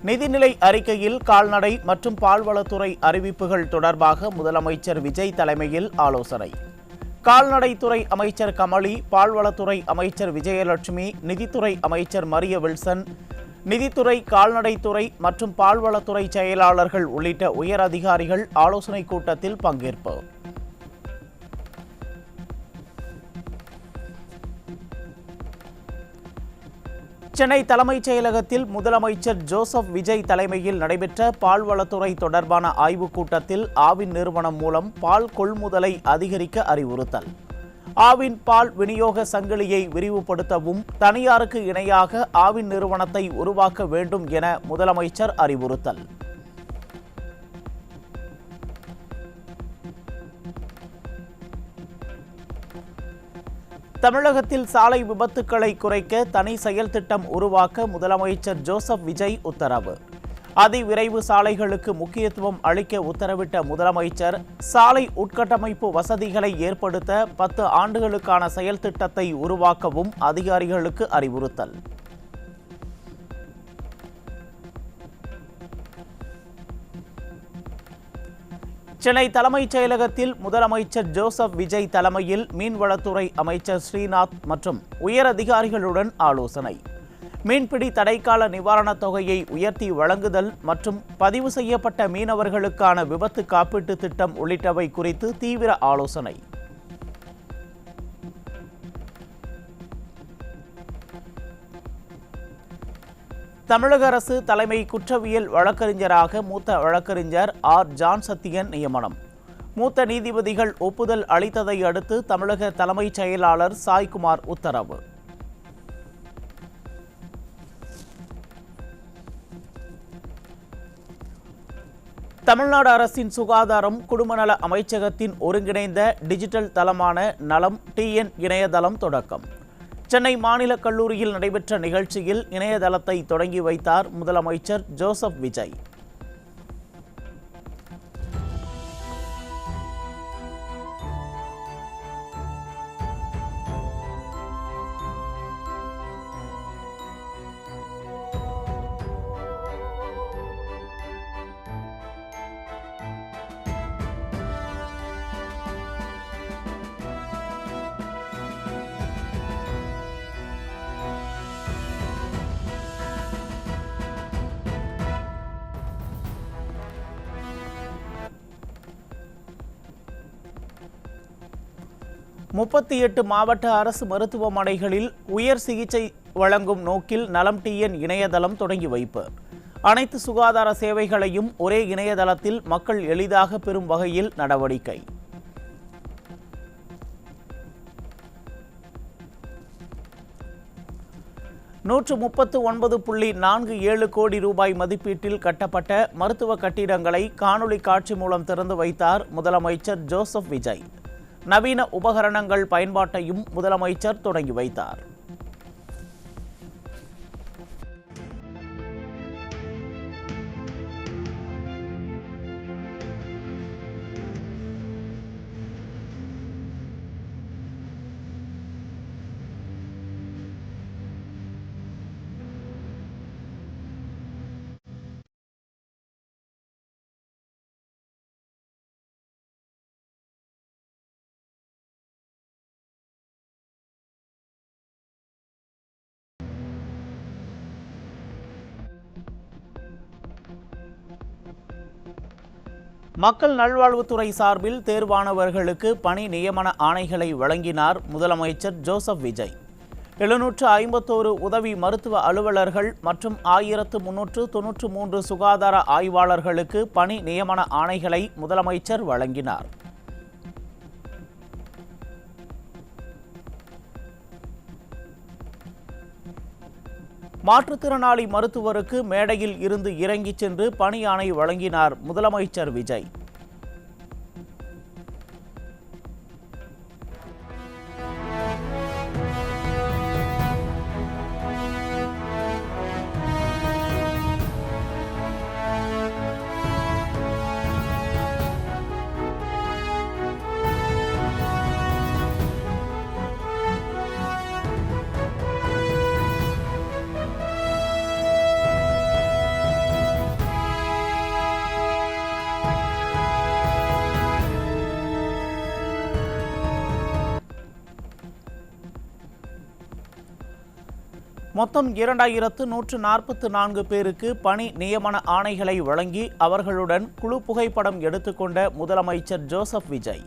நிதிநிலை அறிக்கையில் கால்நடை மற்றும் பால்வளத்துறை அறிவிப்புகள் தொடர்பாக முதலமைச்சர் விஜய் தலைமையில் ஆலோசனை. கால்நடைத்துறை அமைச்சர் கமலி, பால்வளத்துறை அமைச்சர் விஜயலட்சுமி, நிதித்துறை அமைச்சர் மரிய வில்சன், நிதித்துறை, கால்நடைத்துறை மற்றும் பால்வளத்துறை செயலாளர்கள் உள்ளிட்ட உயர் அதிகாரிகள் ஆலோசனைக் கூட்டத்தில் பங்கேற்பு. சென்னை தலைமைச் செயலகத்தில் முதலமைச்சர் ஜோசப் விஜய் தலைமையில் நடைபெற்ற பால்வளத்துறை தொடர்பான ஆய்வுக் கூட்டத்தில் ஆவின் நிறுவனம் மூலம் பால் கொள்முதலை அதிகரிக்க அறிவுறுத்தல், ஆவின் பால் விநியோக சங்கிலியை விரிவுபடுத்தவும், தனியாருக்கு இணையாக ஆவின் நிறுவனத்தை உருவாக்க வேண்டும் என முதலமைச்சர் அறிவுறுத்தல். தமிழகத்தில் சாலை விபத்துக்களை குறைக்க தனி செயல் திட்டம் உருவாக்க முதலமைச்சர் ஜோசப் விஜய் உத்தரவு. அதிவிரைவு சாலைகளுக்கு முக்கியத்துவம் அளிக்க உத்தரவிட்ட முதலமைச்சர், சாலை உட்கட்டமைப்பு வசதிகளை ஏற்படுத்த 10 ஆண்டுகளுக்கான செயல் திட்டத்தை உருவாக்கவும் அதிகாரிகளுக்கு அறிவுறுத்தல். சென்னை தலைமைச் செயலகத்தில் முதலமைச்சர் ஜோசப் விஜய் தலைமையில் மீன்வளத்துறை அமைச்சர் ஸ்ரீநாத் மற்றும் உயர் அதிகாரிகளுடன் ஆலோசனை. மீன்பிடி தடைக்கால நிவாரணத் தொகையை உயர்த்தி வழங்குதல் மற்றும் பதிவு செய்யப்பட்ட மீனவர்களுக்கான விபத்து காப்பீட்டு திட்டம் உள்ளிட்டவை குறித்து தீவிர ஆலோசனை. தமிழக அரசு தலைமை குற்றவியல் வழக்கறிஞராக மூத்த வழக்கறிஞர் ஆர். ஜான் சத்தியன் நியமனம். மூத்த நீதிபதிகள் ஒப்புதல் அளித்ததை அடுத்து தமிழக தலைமைச் செயலாளர் சாய்குமார் உத்தரவு. தமிழ்நாடு அரசின் சுகாதாரம் குடும்பநல அமைச்சகத்தின் ஒருங்கிணைந்த டிஜிட்டல் தளமான நலம் TN இணையதளம் தொடக்கம். சென்னை மாநில கல்லூரியில் நடைபெற்ற நிகழ்ச்சியில் இணையதளத்தை தொடங்கி வைத்தார் முதலமைச்சர் ஜோசப் விஜய். முப்பத்தி 8 மாவட்ட அரசு மருத்துவமனைகளில் உயர் சிகிச்சை வழங்கும் நோக்கில் நலம் TN இணையதளம் தொடங்கி வைப்பு. அனைத்து சுகாதார சேவைகளையும் ஒரே இணையதளத்தில் மக்கள் எளிதாக பெறும் வகையில் நடவடிக்கை. $139.47 கோடி மதிப்பீட்டில் கட்டப்பட்ட மருத்துவ கட்டிடங்களை காணொலி காட்சி மூலம் திறந்து வைத்தார் முதலமைச்சர் ஜோசப் விஜய். நவீன உபகரணங்கள் பயன்பாட்டையும் முதலமைச்சர் தொடங்கி வைத்தார். மக்கள் நல்வாழ்வுத்துறை சார்பில் தேர்வானவர்களுக்கு பணி நியமன ஆணைகளை வழங்கினார் முதலமைச்சர் ஜோசப் விஜய். 751 உதவி மருத்துவ அலுவலர்கள் மற்றும் 1393 சுகாதார ஆய்வாளர்களுக்கு பணி நியமன ஆணைகளை முதலமைச்சர் வழங்கினார். மாற்றுத்திறனாளி மருத்துவருக்கு மேடையில் இருந்து இறங்கிச் சென்று பணி ஆணை வழங்கினார் முதலமைச்சர் விஜய். மொத்தம் 2144 பேருக்கு பணி நியமன ஆணைகளை வழங்கி அவர்களுடன் குழு புகைப்படம் எடுத்துக்கொண்ட முதலமைச்சர் ஜோசப் விஜய்.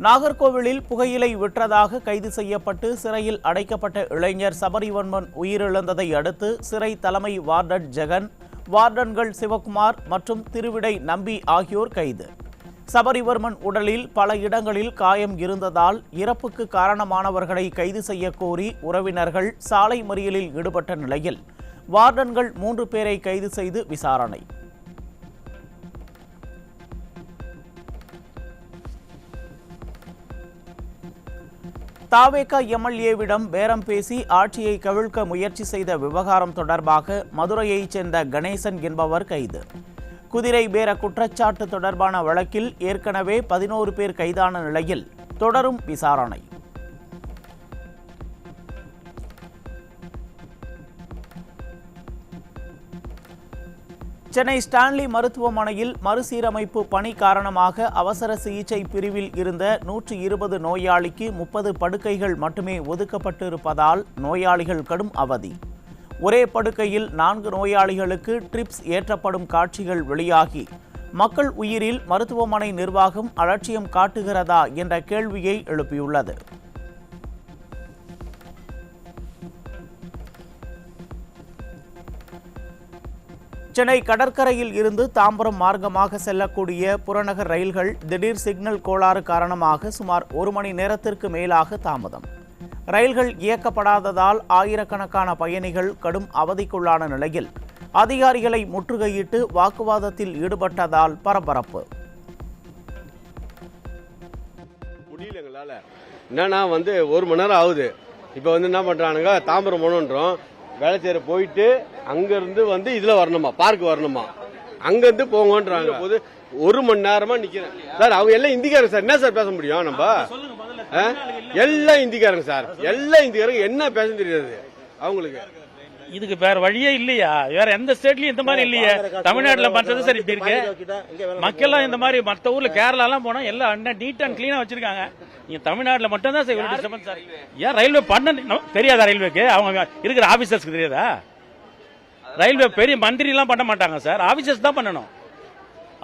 நாகர்கோவிலில் புகையிலை விற்றதாக கைது செய்யப்பட்டு சிறையில் அடைக்கப்பட்ட இளைஞர் சபரிவர்மன் உயிரிழந்ததை அடுத்து சிறை தலைமை வார்டன் ஜெகன், வார்டன்கள் சிவகுமார் மற்றும் திருவிடை நம்பி ஆகியோர் கைது. சபரிவர்மன் உடலில் பல இடங்களில் காயம் இருந்ததால் இறப்புக்கு காரணமானவர்களை கைது செய்ய கோரி உறவினர்கள் சாலை மறியலில் ஈடுபட்ட நிலையில் வார்டன்கள் 3 பேரை கைது செய்து விசாரணை. தாவேகா எம்எல்ஏவிடம் பேரம் பேசி ஆட்சியை கவிழ்க்க முயற்சி செய்த விவகாரம் தொடர்பாக மதுரையைச் சேர்ந்த கணேசன் என்பவர் கைது. குதிரை பேர குற்றச்சாட்டு தொடர்பான வழக்கில் ஏற்கனவே 11 பேர் கைதான நிலையில் தொடரும் விசாரணை. சென்னை ஸ்டான்லி மருத்துவமனையில் மறுசீரமைப்பு பணி காரணமாக அவசர சிகிச்சை பிரிவில் இருந்த 120 நோயாளிக்கு 30 படுக்கைகள் மட்டுமே ஒதுக்கப்பட்டிருப்பதால் நோயாளிகள் கடும் அவதி. ஒரே படுக்கையில் 4 நோயாளிகளுக்கு ட்ரிப்ஸ் ஏற்றப்படும் காட்சிகள் வெளியாகி மக்கள் உயிரில் மருத்துவமனை நிர்வாகம் அலட்சியம் காட்டுகிறதா என்ற கேள்வியை எழுப்பியுள்ளது. சென்னை கடற்கரையில் இருந்து தாம்பரம் மார்க்கமாக செல்லக்கூடிய புறநகர் ரயில்கள் திடீர் சிக்னல் கோளாறு காரணமாக சுமார் 1 மணி நேரத்திற்கு மேலாக தாமதம். ரயில்கள் இயக்கப்படாததால் ஆயிரக்கணக்கான பயணிகள் கடும் அவதிக்குள்ளான நிலையில் அதிகாரிகளை முற்றுகையிட்டு வாக்குவாதத்தில் ஈடுபட்டதால் பரபரப்பு. முடியலங்களால என்னன்னா 1 மணி நேரம் ஆகுது. இப்ப என்ன பண்றானுங்க, தாம்பரம் போனோன்றோம், வேலைச்சேர போயிட்டு அங்கிருந்து இதுல வரணுமா, பார்க் வரணுமா, அங்கிருந்து போங்கன்றாங்க. போது 1 மணி நேரமா நிக்கிறேன் சார். அவங்க எல்லாம் இந்திக்காரங்க சார், என்ன சார் பேச முடியும் நம்ம? எல்லாம் இந்திக்காரங்க சார், எல்லாம் இந்திக்காரங்க, என்ன பேச தெரியாது அவங்களுக்கு. இதுக்கு வேற வழியே இல்லையா? வேற எந்த ஸ்டேட்லயும் இந்த மாதிரி இல்லையே. தமிழ்நாட்டுல பண்றது சார் இப்படி இருக்கு. மக்கள் இந்த மாதிரி மற்ற ஊர்ல கேரளா எல்லாம் போனா எல்லாம் நீட் அண்ட் கிளீனா வச்சிருக்காங்க. நீங்க தமிழ்நாட்டுல மட்டும் தான் சார். ஏன் ரயில்வே பண்ண தெரியாதா? ரயில்வேக்கு அவங்க இருக்கிற ஆபீசர்ஸ்க்கு தெரியாதா? ரயில்வே பெரிய மந்திரி எல்லாம் பண்ண மாட்டாங்க சார், ஆபீசர்ஸ் தான் பண்ணணும்.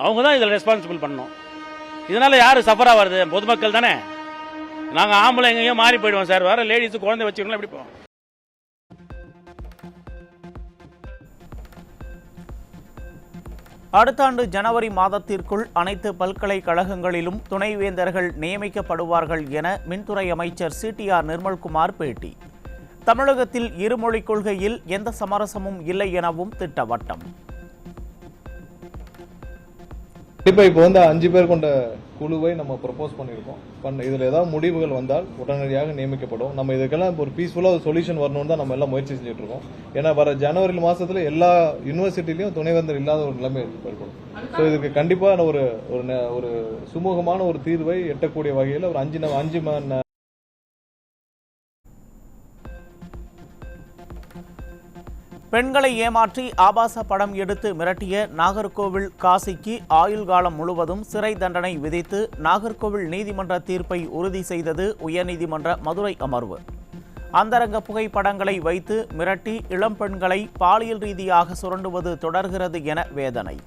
அவங்க தான் இதுல ரெஸ்பான்சிபிள் பண்ணணும். இதனால யாரு சஃபரா வருது? பொதுமக்கள் தானே. நாங்க ஆம்பளை எங்கேயும் மாறி போயிடுவோம் சார். வேற லேடிஸ் குழந்தை வச்சுக்கலாம் எப்படி போவோம்? அடுத்த ஆண்டு ஜனவரி மாதத்திற்குள் அனைத்து பல்கலைக்கழகங்களிலும் துணைவேந்தர்கள் நியமிக்கப்படுவார்கள் என மின்துறை அமைச்சர் CTR நிர்மல்குமார் பேட்டி. தமிழகத்தில் இருமொழிக் கொள்கையில் எந்த சமரசமும் இல்லை எனவும் திட்டவட்டம். இப்போ 5 பேர் கொண்ட குழுவை நம்ம ப்ரப்போஸ் பண்ணியிருக்கோம். இதில் ஏதாவது முடிவுகள் வந்தால் உடனடியாக நியமிக்கப்படும். நம்ம இதுக்கெல்லாம் ஒரு பீஸ்ஃபுல்லாக ஒரு சொல்யூஷன் வரணும்னு தான் நம்ம எல்லாம் முயற்சி செஞ்சுட்டு இருக்கோம். ஏன்னா வர ஜனவரி மாசத்துல எல்லா யூனிவர்சிட்டிலையும் துணைவேந்தர் இல்லாத ஒரு நிலைமை ஏற்படும். ஸோ இதுக்கு கண்டிப்பாக ஒரு சுமூகமான ஒரு தீர்வை எட்டக்கூடிய வகையில் ஒரு 5 பெண்களை ஏமாற்றி ஆபாச படம் எடுத்து மிரட்டிய நாகர்கோவில் காசிக்கு ஆயுள் காலம் முழுவதும் சிறை தண்டனை விதித்து நாகர்கோவில் நீதிமன்ற தீர்ப்பை உறுதி செய்தது உயர்நீதிமன்ற மதுரை அமர்வு. அந்தரங்க புகைப்படங்களை வைத்து மிரட்டி இளம் பெண்களை பாலியல் ரீதியாக சுரண்டுவது தொடர்கிறது என வேதனை.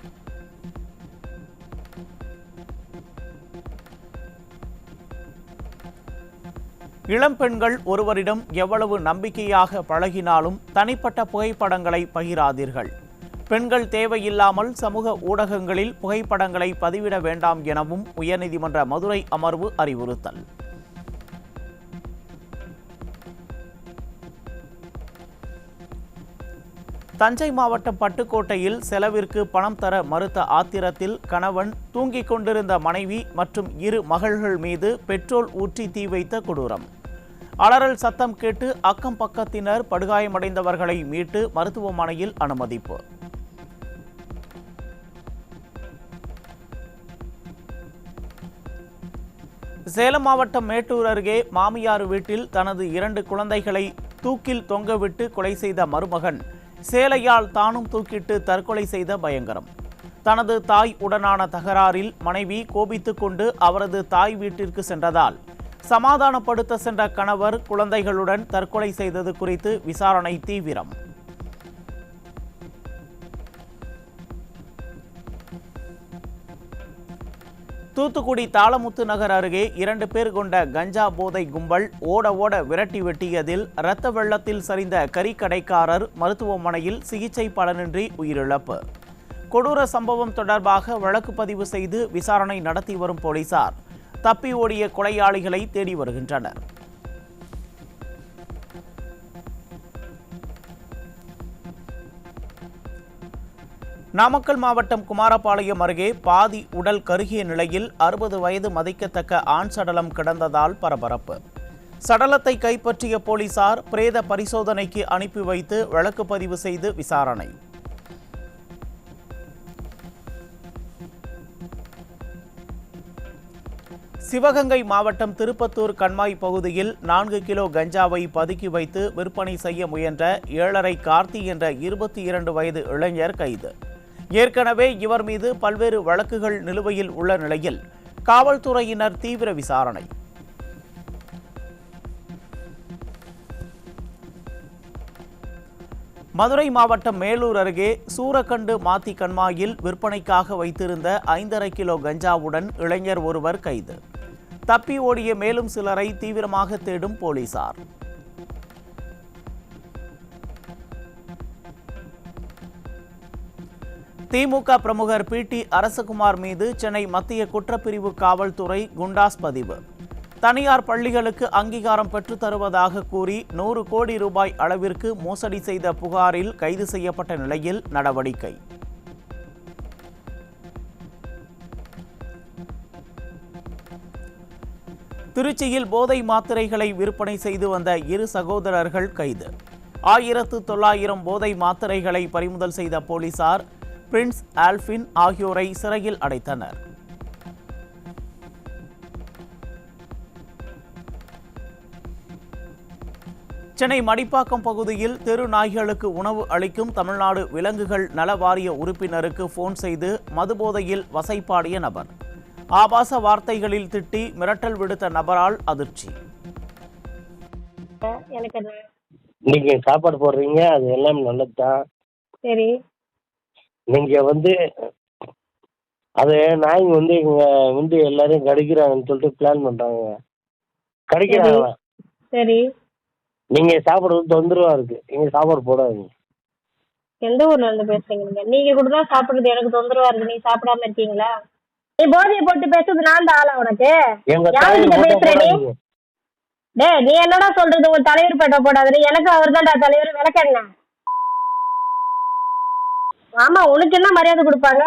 இளம் பெண்கள் ஒருவரிடம் எவ்வளவு நம்பிக்கையாக பழகினாலும் தனிப்பட்ட புகைப்படங்களை பகிராதீர்கள். பெண்கள் தேவையில்லாமல் சமூக ஊடகங்களில் புகைப்படங்களை பதிவிட வேண்டாம் எனவும் உயர்நீதிமன்ற மதுரை அமர்வு அறிவுறுத்தல். தஞ்சை மாவட்டம் பட்டுக்கோட்டையில் செலவிற்கு பணம் தர மறுத்த ஆத்திரத்தில் கணவன் தூங்கிக் கொண்டிருந்த மனைவி மற்றும் 2 மகள்கள் மீது பெட்ரோல் ஊற்றி தீ வைத்த கொடூரம். அலறல் சத்தம் கேட்டு அக்கம் பக்கத்தினர் படுகாயமடைந்தவர்களை மீட்டு மருத்துவமனையில் அனுமதிப்பு. சேலம் மாவட்டம் மேட்டூர் அருகே மாமியார் வீட்டில் தனது 2 குழந்தைகளை தூக்கில் தொங்கவிட்டு கொலை செய்த மருமகன் சேலையால் தானும் தூக்கிட்டு தற்கொலை செய்த பயங்கரம். தனது தாய் உடனான தகராறில் மனைவி கோபித்துக் கொண்டு அவரது தாய் வீட்டிற்கு சென்றதால் சமாதானப்படுத்த சென்ற கணவர் குழந்தைகளுடன் தற்கொலை செய்தது குறித்து விசாரணை தீவிரம். தூத்துக்குடி தாளமுத்து நகர் அருகே 2 பேர் கொண்ட கஞ்சா போதை கும்பல் ஓட விரட்டி வெட்டியதில் இரத்த வெள்ளத்தில் சரிந்த கறிக்கடைக்காரர் மருத்துவமனையில் சிகிச்சை பலனின்றி உயிரிழப்பு. கொடூர சம்பவம் தொடர்பாக வழக்கு பதிவு செய்து விசாரணை நடத்தி வரும் போலீசார் தப்பி ஓடிய கொலையாளிகளை தேடி வருகின்றனர். நாமக்கல் மாவட்டம் குமாரபாளையம் அருகே பாதி உடல் கருகிய நிலையில் 60 வயது மதிக்கத்தக்க ஆண் சடலம் கிடந்ததால் பரபரப்பு. சடலத்தை கைப்பற்றிய போலீசார் பிரேத பரிசோதனைக்கு அனுப்பி வைத்து வழக்கு பதிவு செய்து விசாரணை. சிவகங்கை மாவட்டம் திருப்பத்தூர் கண்மாய் பகுதியில் 4 கிலோ கஞ்சாவை பதுக்கி வைத்து விற்பனை செய்ய முயன்ற 7.5 கார்த்தி என்ற 22 வயது இளைஞர் கைது. ஏற்கனவே இவர் மீது பல்வேறு வழக்குகள் நிலுவையில் உள்ள நிலையில் காவல்துறையினர் தீவிர விசாரணை. மதுரை மாவட்டம் மேலூர் அருகே சூரக்கண்டு மாத்தி கண்மாயில் விற்பனைக்காக வைத்திருந்த 5.5 கிலோ கஞ்சாவுடன் இளைஞர் ஒருவர் கைது. தப்பி ஓடிய மேலும் சிலரை தீவிரமாக தேடும் போலீசார். திமுக பிரமுகர் PT அரசகுமார் மீது சென்னை மத்திய குற்றப்பிரிவு காவல்துறை குண்டாஸ் பதிவு. தனியார் பள்ளிகளுக்கு அங்கீகாரம் பெற்றுத் தருவதாக கூறி 100 கோடி ரூபாய் அளவிற்கு மோசடி செய்த புகாரில் கைது செய்யப்பட்ட நிலையில் நடவடிக்கை. திருச்சியில் போதை மாத்திரைகளை விற்பனை செய்து வந்த 2 சகோதரர்கள் கைது. 1900 போதை மாத்திரைகளை பறிமுதல் செய்த போலீசார் பிரின்ஸ் ஆல்பின் ஆகியோரை சிறையில் அடைத்தனர். சென்னை மடிப்பாக்கம் பகுதியில் தெரு நாய்களுக்கு உணவு அளிக்கும் தமிழ்நாடு விலங்குகள் நல வாரிய உறுப்பினருக்கு போன் செய்து மதுபோதையில் வசைபாடிய நபர். ஆபாச வார்த்தைகளில் திட்டி மிரட்டல் விடுத்த நபரால் அதிர்ச்சி. நீங்க சாப்பாடு போடுறீங்க, அது எல்லாம் நல்லதுதான். சரி, நீங்க அது நாய்ங்க இங்க எல்லாரையும் கடிக்கிறாங்கன்னு சொல்லிட்டு பிளான் பண்றாங்க. கடிக்கிறாங்க. சரி, நீங்க சாப்பிடுறது தொந்தரவா இருக்கு, நீங்க சாப்பாடு போடாதீங்க. எந்த ஊர்ல இருந்து பேசுறீங்க? நீங்க கூட தான் சாப்பிடுறது எனக்கு தொந்தரவா இருக்கு. நீ சாப்பிடாம இருக்கீங்களா? நீ போதையை போட்டு பேசுறது நான் தான் ஆளா உனக்கு? யாருக்கிட்ட பேசுற நீ? டேய், நீ என்னடா சொல்றது? உங்க தலைவர் பேட்ட போடாது. எனக்கு அவர் தான்டா தலைவர். விளக்க என்ன? ஆமா, உனக்கு என்ன மரியாதை கொடுப்பாங்க?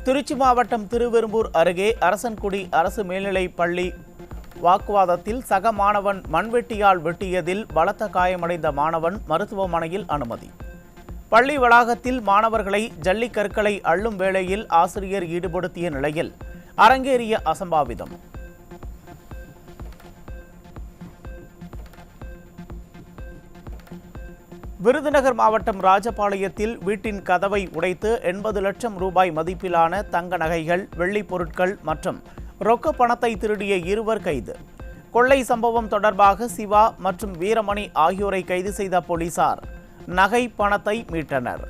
திருச்சி மாவட்டம் திருவெரும்பூர் அருகே அரசன்குடி அரசு மேல்நிலைப் பள்ளி வாக்குவாதத்தில் சக மாணவன் மண்வெட்டியால் வெட்டியதில் பலத்த காயமடைந்த மாணவன் மருத்துவமனையில் அனுமதி. பள்ளி வளாகத்தில் மாணவர்களை ஜல்லிக்கற்களை அள்ளும் வேளையில் ஆசிரியர் ஈடுபடுத்திய நிலையில் அரங்கேறிய அசம்பாவிதம். விருதுநகர் மாவட்டம் ராஜபாளையத்தில் வீட்டின் கதவை உடைத்து 80 லட்சம் ரூபாய் மதிப்பிலான தங்க நகைகள், வெள்ளிப் பொருட்கள் மற்றும் ரொக்க பணத்தை திருடிய 2 கைது. கொள்ளை சம்பவம் தொடர்பாக சிவா மற்றும் வீரமணி ஆகியோரை கைது செய்த போலீசார் நகை பணத்தை மீட்டனர்.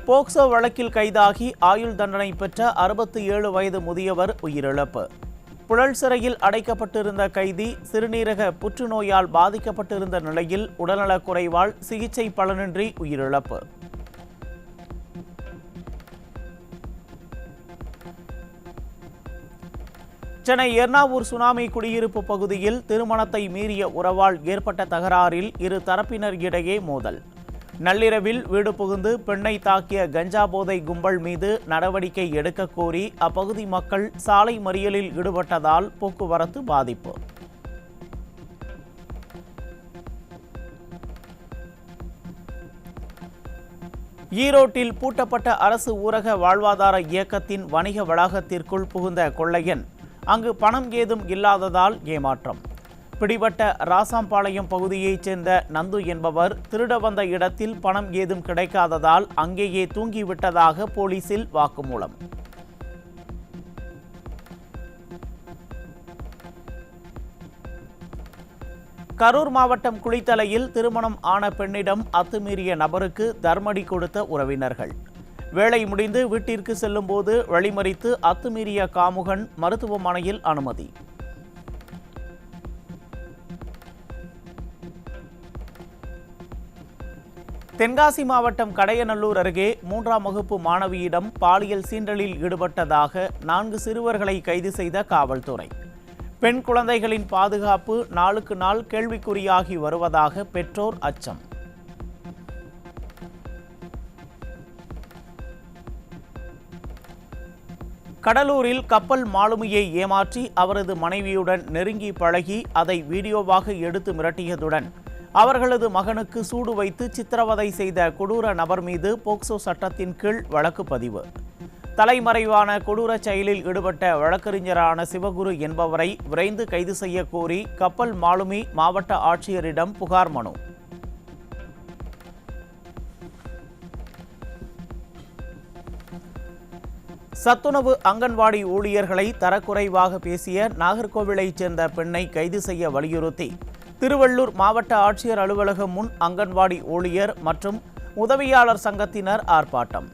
போக்சோ வழக்கில் கைதாகி ஆயுள் தண்டனை பெற்ற 67 வயது முதியவர் உயிரிழப்பு. புழல் சிறையில் அடைக்கப்பட்டிருந்த கைதி சிறுநீரக புற்றுநோயால் பாதிக்கப்பட்டிருந்த நிலையில் உடல்நலக் குறைவால் சிகிச்சை பலனின்றி உயிரிழப்பு. சென்னை எர்ணாவூர் சுனாமி குடியிருப்பு பகுதியில் திருமணத்தை மீறிய உறவால் ஏற்பட்ட தகராறில் 2 தரப்பினர் இடையே மோதல். நள்ளிரவில் வீடு புகுந்து பெண்ணை தாக்கிய கஞ்சா போதை கும்பல் மீது நடவடிக்கை எடுக்க கோரி அப்பகுதி மக்கள் சாலை மறியலில் ஈடுபட்டதால் போக்குவரத்து பாதிப்பு. ஈரோட்டில் பூட்டப்பட்ட அரசு ஊரக வாழ்வாதார இயக்கத்தின் வணிக வளாகத்திற்குள் புகுந்த கொள்ளையன் அங்கு பணம் ஏதும் இல்லாததால் ஏமாற்றம். பிடிபட்ட ராசாம்பாளையம் பகுதியைச் சேர்ந்த நந்து என்பவர் திருட வந்த இடத்தில் பணம் ஏதும் கிடைக்காததால் அங்கேயே தூங்கிவிட்டதாக போலீசில் வாக்குமூலம். கரூர் மாவட்டம் குளித்தலையில் திருமணம் ஆன பெண்ணிடம் அத்துமீறிய நபருக்கு தர்மடி கொடுத்த உறவினர்கள். வேலை முடிந்து வீட்டிற்கு செல்லும் போது வழிமறித்து அத்துமீறிய காமுகன் மருத்துவமனையில் அனுமதி. தென்காசி மாவட்டம் கடையநல்லூர் அருகே 3ஆம் வகுப்பு மாணவியிடம் பாலியல் சீண்டலில் ஈடுபட்டதாக 4 சிறுவர்களை கைது செய்த காவல்துறை. பெண் குழந்தைகளின் பாதுகாப்பு நாளுக்கு நாள் கேள்விக்குறியாகி வருவதாக பெற்றோர் அச்சம். கடலூரில் கப்பல் மாலுமியை ஏமாற்றி அவரது மனைவியுடன் நெருங்கி பழகி அதை வீடியோவாக எடுத்து மிரட்டியதுடன் அவர்களது மகனுக்கு சூடு வைத்து சித்திரவதை செய்த கொடூர நபர் மீது போக்சோ சட்டத்தின் கீழ் வழக்கு பதிவு. தலைமறைவான கொடூர செயலில் ஈடுபட்ட வழக்கறிஞரான சிவகுரு என்பவரை விரைந்து கைது செய்ய கோரி கப்பல் மாலுமி மாவட்ட ஆட்சியரிடம் புகார் மனு. சத்துணவு அங்கன்வாடி ஊழியர்களை தரக்குறைவாக பேசிய நாகர்கோவிலைச் சேர்ந்த பெண்ணை கைது செய்ய வலியுறுத்தி திருவள்ளூர் மாவட்ட ஆட்சியர் அலுவலகம் முன் அங்கன்வாடி ஊழியர் மற்றும் உதவியாளர் சங்கத்தினர் ஆர்ப்பாட்டம்.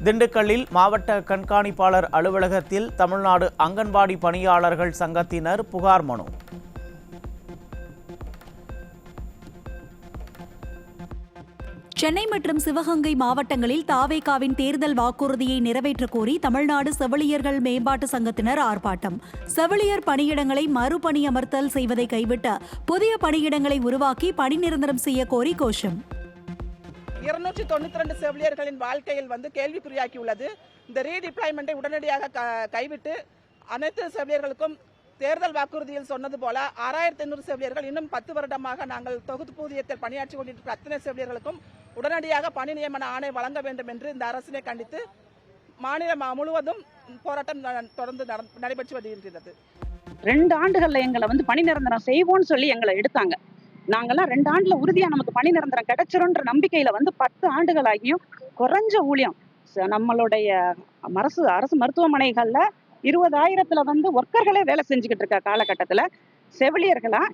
திண்டுக்கல்லில் மாவட்ட கண்காணிப்பாளர் அலுவலகத்தில் தமிழ்நாடு அங்கன்வாடி பணியாளர்கள் சங்கத்தினர் புகார் மனு. சென்னை மற்றும் சிவகங்கை மாவட்டங்களில் தாவேகாவின் தேர்தல் வாக்குறுதியை நிறைவேற்ற கோரி தமிழ்நாடு செவிலியர்கள் மேம்பாட்டு சங்கத்தினர் ஆர்ப்பாட்டம். செவிலியர் பணியிடங்களை மறுபணியமர்த்தல் செய்வதை கைவிட்டு புதிய பணியிடங்களை உருவாக்கி பணி நிரந்தரம் செய்ய கோரி கோஷம். 292 செவிலியர்களின் வாழ்க்கையில் கேள்விக்குறியாக்கியுள்ளது. இந்த ரீடிப்ளாய்மெண்ட்டை உடனடியாக கைவிட்டு அனைத்து செவிலியர்களுக்கும் தேர்தல் வாக்குறுதியில் சொன்னது போல 6800 செவிலியர்கள் இன்னும் 10 வருடமாக நாங்கள் தொகுப்பூதியத்தில் பணியாற்றி கொண்டிருக்கிற அத்தனை செவிலியர்களுக்கும் உடனடியாக பணி நியமன ஆணை வழங்க வேண்டும் என்று இந்த அரசினை கண்டித்து மாநிலம் முழுவதும் போராட்டம் தொடர்ந்து நடைபெற்று வருகின்றது. 2 ஆண்டுகள்ல எங்களை பணி நிரந்தரம் செய்வோம்னு சொல்லி எங்களை எடுத்தாங்க. நாங்கெல்லாம் 2 ஆண்டுல உறுதியா நமக்கு பணி நிரந்தரம் கிடைச்சிரும்ன்ற நம்பிக்கையில 10 ஆண்டுகளாகியும் குறைஞ்ச ஊழியம் நம்மளுடைய அரசு மருத்துவமனைகள்ல 20,000 ஒர்க்கர்களே வேலை செஞ்சுக்கிட்டு இருக்க காலகட்டத்துல செவிலியர்களா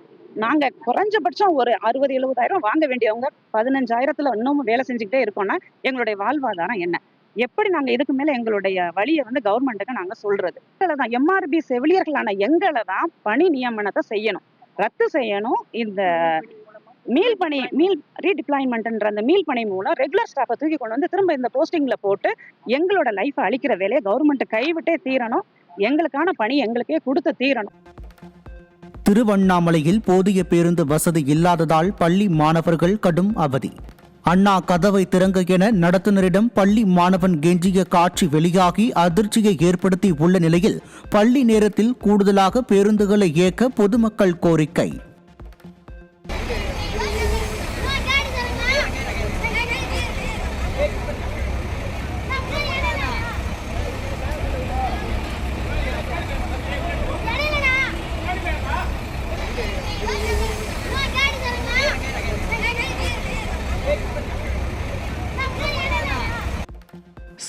நாங்க குறைஞ்சபட்சம் ஒரு 60-70,000 வாங்க வேண்டியவங்க 15,000 இன்னமும் வேலை செஞ்சுக்கிட்டே இருக்கோம்னா எங்களுடைய வாழ்வாதாரம் என்ன? எப்படி நாங்க இதுக்கு மேல எங்களுடைய வழியை கவர்மெண்ட்டுக்கு நாங்க சொல்றது? எம்ஆர்பி செவிலியர்களான எங்களை தான் பணி நியமனத்தை செய்யணும், ரத்து செய்யணும். இந்த மீள் ரீடிப்ளாய்மெண்ட்ன்ற அந்த மீள் பணி மூலம் ரெகுலர் ஸ்டாஃபை தூக்கி கொண்டு திரும்ப இந்த போஸ்டிங்ல போட்டு எங்களோட லைஃபை அழிக்கிற வேலையை கவர்மெண்ட் கைவிட்டே தீரணும். எங்களுக்கான பணி எங்களுக்கே கொடுத்து தீரணும். திருவண்ணாமலையில் போதிய பேருந்து வசதி இல்லாததால் பள்ளி மாணவர்கள் கடும் அவதி. அண்ணா கதவை திறங்க என நடத்துனரிடம் பள்ளி மாணவன் கெஞ்சிய காட்சி வெளியாகி அதிர்ச்சியை ஏற்படுத்தி உள்ள நிலையில் பள்ளி நேரத்தில் கூடுதலாக பேருந்துகளை இயக்க பொதுமக்கள் கோரிக்கை.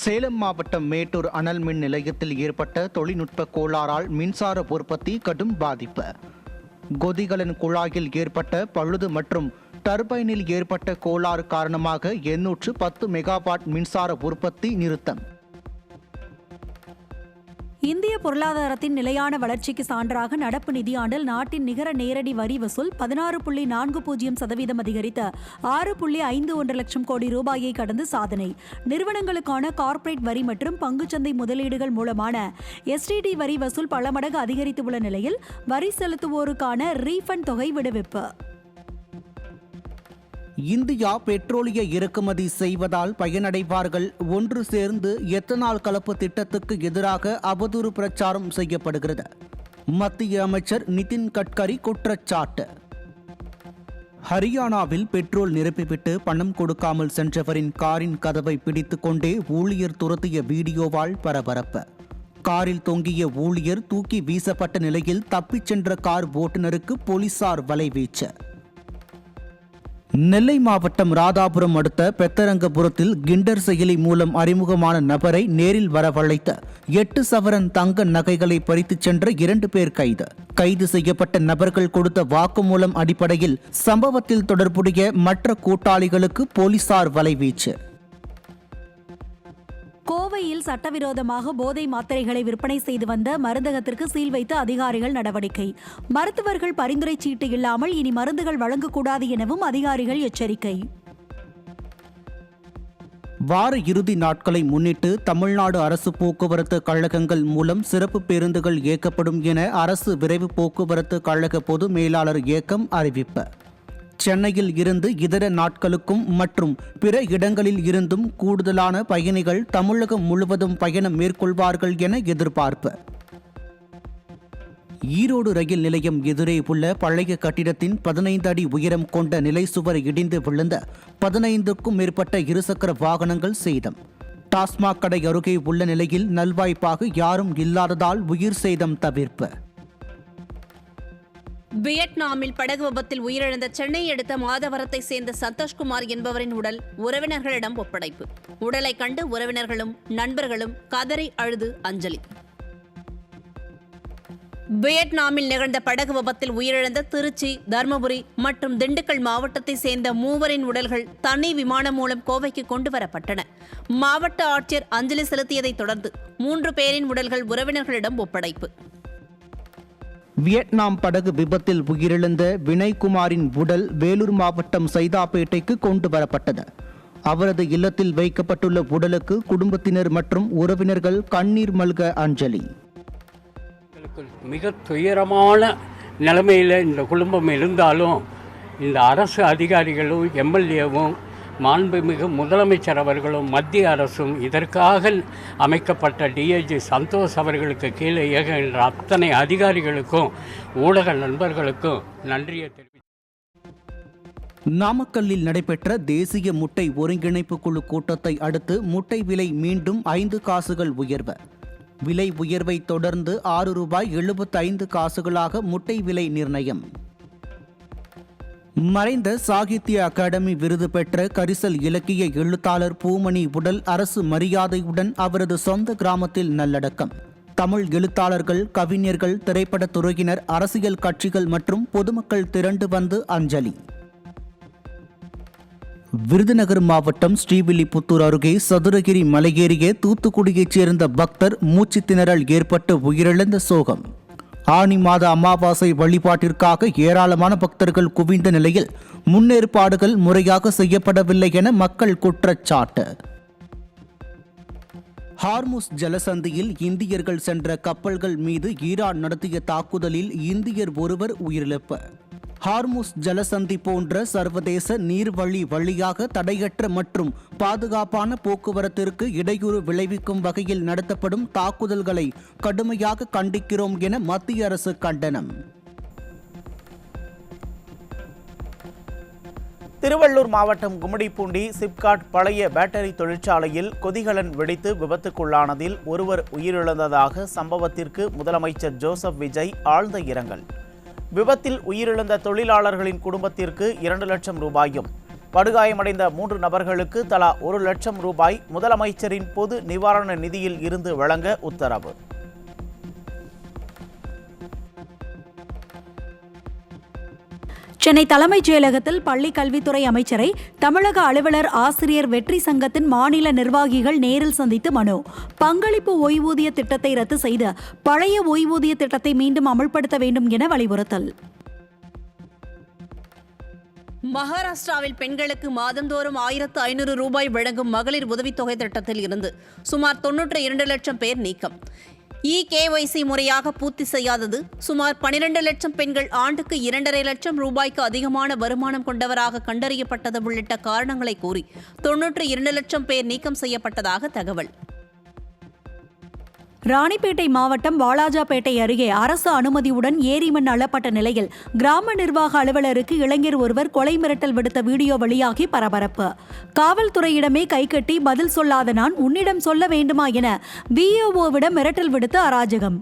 சேலம் மாவட்டம் மேட்டூர் அனல் மின் நிலையத்தில் ஏற்பட்ட தொழில்நுட்ப கோளாறால் மின்சார உற்பத்தி கடும் பாதிப்பு. கொதிகலன் குழாயில் ஏற்பட்ட பழுது மற்றும் டர்பைனில் ஏற்பட்ட கோளாறு காரணமாக 810 மெகாவாட் மின்சார உற்பத்தி நிறுத்தம். இந்திய பொருளாதாரத்தின் நிலையான வளர்ச்சிக்கு சான்றாக நடப்பு நிதியாண்டில் நாட்டின் நிகர நேரடி வரி வசூல் 16.40% அதிகரித்து 6.51 லட்சம் கோடி ரூபாயை கடந்து சாதனை. நிறுவனங்களுக்கான கார்ப்பரேட் வரி மற்றும் பங்குச்சந்தை முதலீடுகள் மூலமான எஸ்டிடி வரி வசூல் பல மடங்கு அதிகரித்துள்ள நிலையில் வரி செலுத்துவோருக்கான ரீஃபண்ட் தொகை விடுவிப்பு. இந்தியா பெட்ரோலிய இறக்குமதி செய்வதால் பயனடைவார்கள். ஒன்று சேர்ந்து எத்தனால் கலப்பு திட்டத்துக்கு எதிராக அவதூறு பிரச்சாரம் செய்யப்படுகிறது. மத்திய அமைச்சர் நிதின் கட்கரி குற்றச்சாட்டு. ஹரியானாவில் பெட்ரோல் நிரப்பிவிட்டு பணம் கொடுக்காமல் சென்றவரின் காரின் கதவை பிடித்துக் கொண்டே ஊழியர் துரத்திய வீடியோவால் பரபரப்பு. காரில் தொங்கிய ஊழியர் தூக்கி வீசப்பட்ட நிலையில் தப்பிச் சென்ற கார் ஓட்டுநருக்கு போலீசார் வலைவீச்சு. நெல்லை மாவட்டம் ராதாபுரம் அடுத்த பெத்தரங்கபுரத்தில் கிண்டர் செயலி மூலம் அறிமுகமான நபரை நேரில் வரவழைத்த 8 சவரன் தங்க நகைகளை பறித்துச் சென்ற 2 பேர் கைது. கைது செய்யப்பட்ட நபர்கள் கொடுத்த வாக்குமூலம் அடிப்படையில் சம்பவத்தில் தொடர்புடைய மற்ற கூட்டாளிகளுக்கு போலீசார் வலைவீச்சு. கோவையில் சட்டவிரோதமாக போதை மாத்திரைகளை விற்பனை செய்து வந்த மருந்தகத்திற்கு சீல் வைத்து அதிகாரிகள் நடவடிக்கை. மருத்துவர்கள் பரிந்துரை சீட்டு இல்லாமல் இனி மருந்துகள் வழங்கக்கூடாது எனவும் அதிகாரிகள் எச்சரிக்கை. வார இறுதி நாட்களை முன்னிட்டு தமிழ்நாடு அரசு போக்குவரத்து கழகங்கள் மூலம் சிறப்பு பேருந்துகள் இயக்கப்படும் என அரசு விரைவு போக்குவரத்து கழக பொது மேலாளர் இயக்கம் அறிவிப்பு. சென்னையில் இருந்து இதர நாட்களுக்கும் மற்றும் பிற இடங்களில் இருந்தும் கூடுதலான பயணிகள் தமிழகம் முழுவதும் பயணம் மேற்கொள்வார்கள் என எதிர்பார்ப்பு. ஈரோடு ரயில் நிலையம் எதிரே உள்ள பழைய கட்டிடத்தின் 15 அடி உயரம் கொண்ட நிலை சுவர் இடிந்து விழுந்த 15க்கும் மேற்பட்ட இருசக்கர வாகனங்கள் சேதம். டாஸ்மாக் கடை அருகே உள்ள நிலையில் நல்வாய்ப்பாக யாரும் இல்லாததால் உயிர் சேதம் தவிர்ப்பு. வியட்நாமில் படகு விபத்தில் உயிரிழந்த சென்னை அடுத்த மாதவரத்தை சேர்ந்த சந்தோஷ்குமார் என்பவரின் உடல் உறவினர்களிடம் ஒப்படைப்பு. உடலை கண்டு உறவினர்களும் நண்பர்களும் கதறி அழுது அஞ்சலி. வியட்நாமில் நிகழ்ந்த படகு விபத்தில் உயிரிழந்த திருச்சி, தருமபுரி மற்றும் திண்டுக்கல் மாவட்டத்தை சேர்ந்த 3 உடல்கள் தனி விமானம் மூலம் கோவைக்கு கொண்டு வரப்பட்டன. மாவட்ட ஆட்சியர் அஞ்சலி செலுத்தியதைத் தொடர்ந்து 3 பேரின் உடல்கள் உறவினர்களிடம் ஒப்படைப்பு. வியட்நாம் படகு விபத்தில் உயிரிழந்த வினய்குமாரின் உடல் வேலூர் மாவட்டம் சைதாப்பேட்டைக்கு கொண்டு வரப்பட்டது. அவரது இல்லத்தில் வைக்கப்பட்டுள்ள உடலுக்கு குடும்பத்தினர் மற்றும் உறவினர்கள் கண்ணீர் மல்க அஞ்சலி. மிக துயரமான நிலைமையில் இந்த குடும்பம் இருந்தாலும் இந்த அரசு அதிகாரிகளும் எம்எல்ஏவும் மாண்புமிகு முதலமைச்சர் அவர்களும் மத்திய அரசும் இதற்காக அமைக்கப்பட்ட டிஐஜி சந்தோஷ் அவர்களுக்கு கீழே இயங்குகின்ற அத்தனை அதிகாரிகளுக்கும் ஊடக நண்பர்களுக்கும் நன்றியை தெரிவித்து நாமக்கல்லில் நடைபெற்ற தேசிய முட்டை ஒருங்கிணைப்பு குழு கூட்டத்தை அடுத்து முட்டை விலை மீண்டும் 5 காசுகள் உயர்வு. விலை உயர்வை தொடர்ந்து ₹6.75 முட்டை விலை நிர்ணயம். மறைந்த சாகித்ய அகாடமி விருது பெற்ற கரிசல் இலக்கிய எழுத்தாளர் பூமணி உடல் அரசு மரியாதையுடன் அவரது சொந்த கிராமத்தில் நல்லடக்கம். தமிழ் எழுத்தாளர்கள், கவிஞர்கள், திரைப்படத் துறையினர், அரசியல் கட்சிகள் மற்றும் பொதுமக்கள் திரண்டு வந்து அஞ்சலி. விருதுநகர் மாவட்டம் ஸ்ரீவில்லிபுத்தூர் அருகே சதுரகிரி மலையேறிய தூத்துக்குடியைச் சேர்ந்த பக்தர் மூச்சு திணறல் ஏற்பட்டு உயிரிழந்த சோகம். ஆனி மாத அமாவாசை வழிபாட்டிற்காக ஏராளமான பக்தர்கள் குவிந்த நிலையில் முன்னேற்பாடுகள் முறையாக செய்யப்படவில்லை என மக்கள் குற்றச்சாட்டு. ஹார்முஸ் ஜலசந்தியில் இந்தியர்கள் சென்ற கப்பல்கள் மீது ஈரான் நடத்திய தாக்குதலில் இந்தியர் ஒருவர் உயிரிழப்பு. ஹார்முஸ் ஜலசந்தி போன்ற சர்வதேச நீர்வழி வழியாக தடையற்ற மற்றும் பாதுகாப்பான போக்குவரத்திற்கு இடையூறு விளைவிக்கும் வகையில் நடத்தப்படும் தாக்குதல்களை கடுமையாக கண்டிக்கிறோம் என மத்திய அரசு கண்டனம். திருவள்ளூர் மாவட்டம் கும்மிடிப்பூண்டி சிப்காட் பழைய பேட்டரி தொழிற்சாலையில் கொதிகலன் வெடித்து விபத்துக்குள்ளானதில் ஒருவர் உயிரிழந்ததாக சம்பவத்திற்கு முதலமைச்சர் ஜோசப் விஜய் ஆழ்ந்த இரங்கல். விபத்தில் உயிரிழந்த தொழிலாளர்களின் குடும்பத்திற்கு 2 லட்சம் ரூபாயும், படுகாயமடைந்த 3 நபர்களுக்கு தலா 1 லட்சம் ரூபாய் முதலமைச்சரின் பொது நிவாரண நிதியில் இருந்து வழங்க உத்தரவு. சென்னை தலைமைச் செயலகத்தில் பள்ளி கல்வித்துறை அமைச்சரை தமிழக அலுவலர் ஆசிரியர் வெற்றி சங்கத்தின் மாநில நிர்வாகிகள் நேரில் சந்தித்து மனு. பங்களிப்பு ஓய்வூதிய திட்டத்தை ரத்து செய்து பழைய ஓய்வூதிய திட்டத்தை மீண்டும் அமல்படுத்த வேண்டும் என வலியுறுத்தல். மகாராஷ்டிராவில் பெண்களுக்கு மாதந்தோறும் 1500 ரூபாய் வழங்கும் மகளிர் உதவித்தொகை திட்டத்தில் இருந்து சுமார் 92 லட்சம் பேர் நீக்கம். KYC முறையாக பூர்த்தி செய்யாதது, சுமார் 12 லட்சம் பெண்கள் ஆண்டுக்கு 2.5 லட்சம் ரூபாய்க்கு அதிகமான வருமானம் கொண்டவராக கண்டறியப்பட்டது உள்ளிட்ட காரணங்களை கூறி 92 லட்சம் பேர் நீக்கம் செய்யப்பட்டதாக தகவல். ராணிப்பேட்டை மாவட்டம் வாலாஜாபேட்டை அருகே அரசு அனுமதியுடன் ஏரி மண் அள்ளப்பட்ட நிலையில் கிராம நிர்வாக அலுவலருக்கு இளைஞர் ஒருவர் கொலை மிரட்டல் விடுத்த வீடியோ வெளியாகி பரபரப்பு. காவல்துறையிடமே கைகட்டி பதில் சொல்லாத நான் உன்னிடம் சொல்ல வேண்டுமா என விஓஓவிடம் மிரட்டல் விடுத்து அராஜகம்.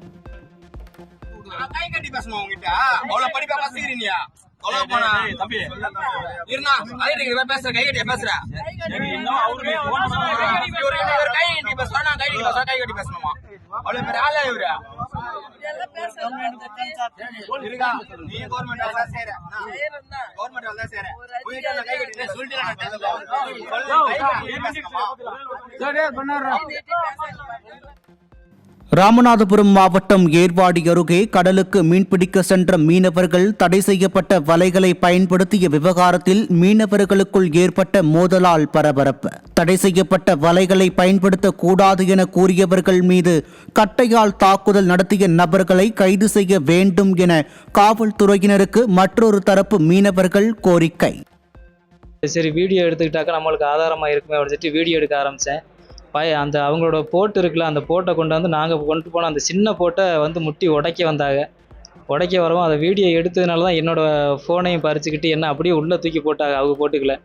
ராமநாதபுரம் மாவட்டம் ஏர்வாடி அருகே கடலுக்கு மீன்பிடிக்க சென்ற மீனவர்கள் தடை செய்யப்பட்ட வலைகளை பயன்படுத்திய விவகாரத்தில் மீனவர்களுக்குள் ஏற்பட்ட மோதலால் பரபரப்பு. தடை செய்யப்பட்ட வலைகளை பயன்படுத்தக்கூடாது என கூறியவர்கள் மீது கட்டையால் தாக்குதல் நடத்திய நபர்களை கைது செய்ய வேண்டும் என காவல்துறையினருக்கு மற்றொரு தரப்பு மீனவர்கள் கோரிக்கை. சரி, வீடியோ எடுத்துக்கிட்டாக்கா நம்மளுக்கு ஆதாரமாக இருக்குமே அப்படின்னு சொல்லிட்டு வீடியோ எடுக்க ஆரம்பித்தேன். அந்த அவங்களோட போட்டு இருக்குல்ல, அந்த போட்டை கொண்டு வந்து நாங்கள் கொண்டு போனோம். அந்த சின்ன போட்டை வந்து முட்டி உடைக்க வந்தாங்க. உடைக்க வரவும் அந்த வீடியோ எடுத்ததுனால தான் என்னோடய ஃபோனையும் பறிச்சுக்கிட்டு என்ன அப்படியே உள்ளே தூக்கி போட்டாங்க. அவங்க போட்டுக்கல.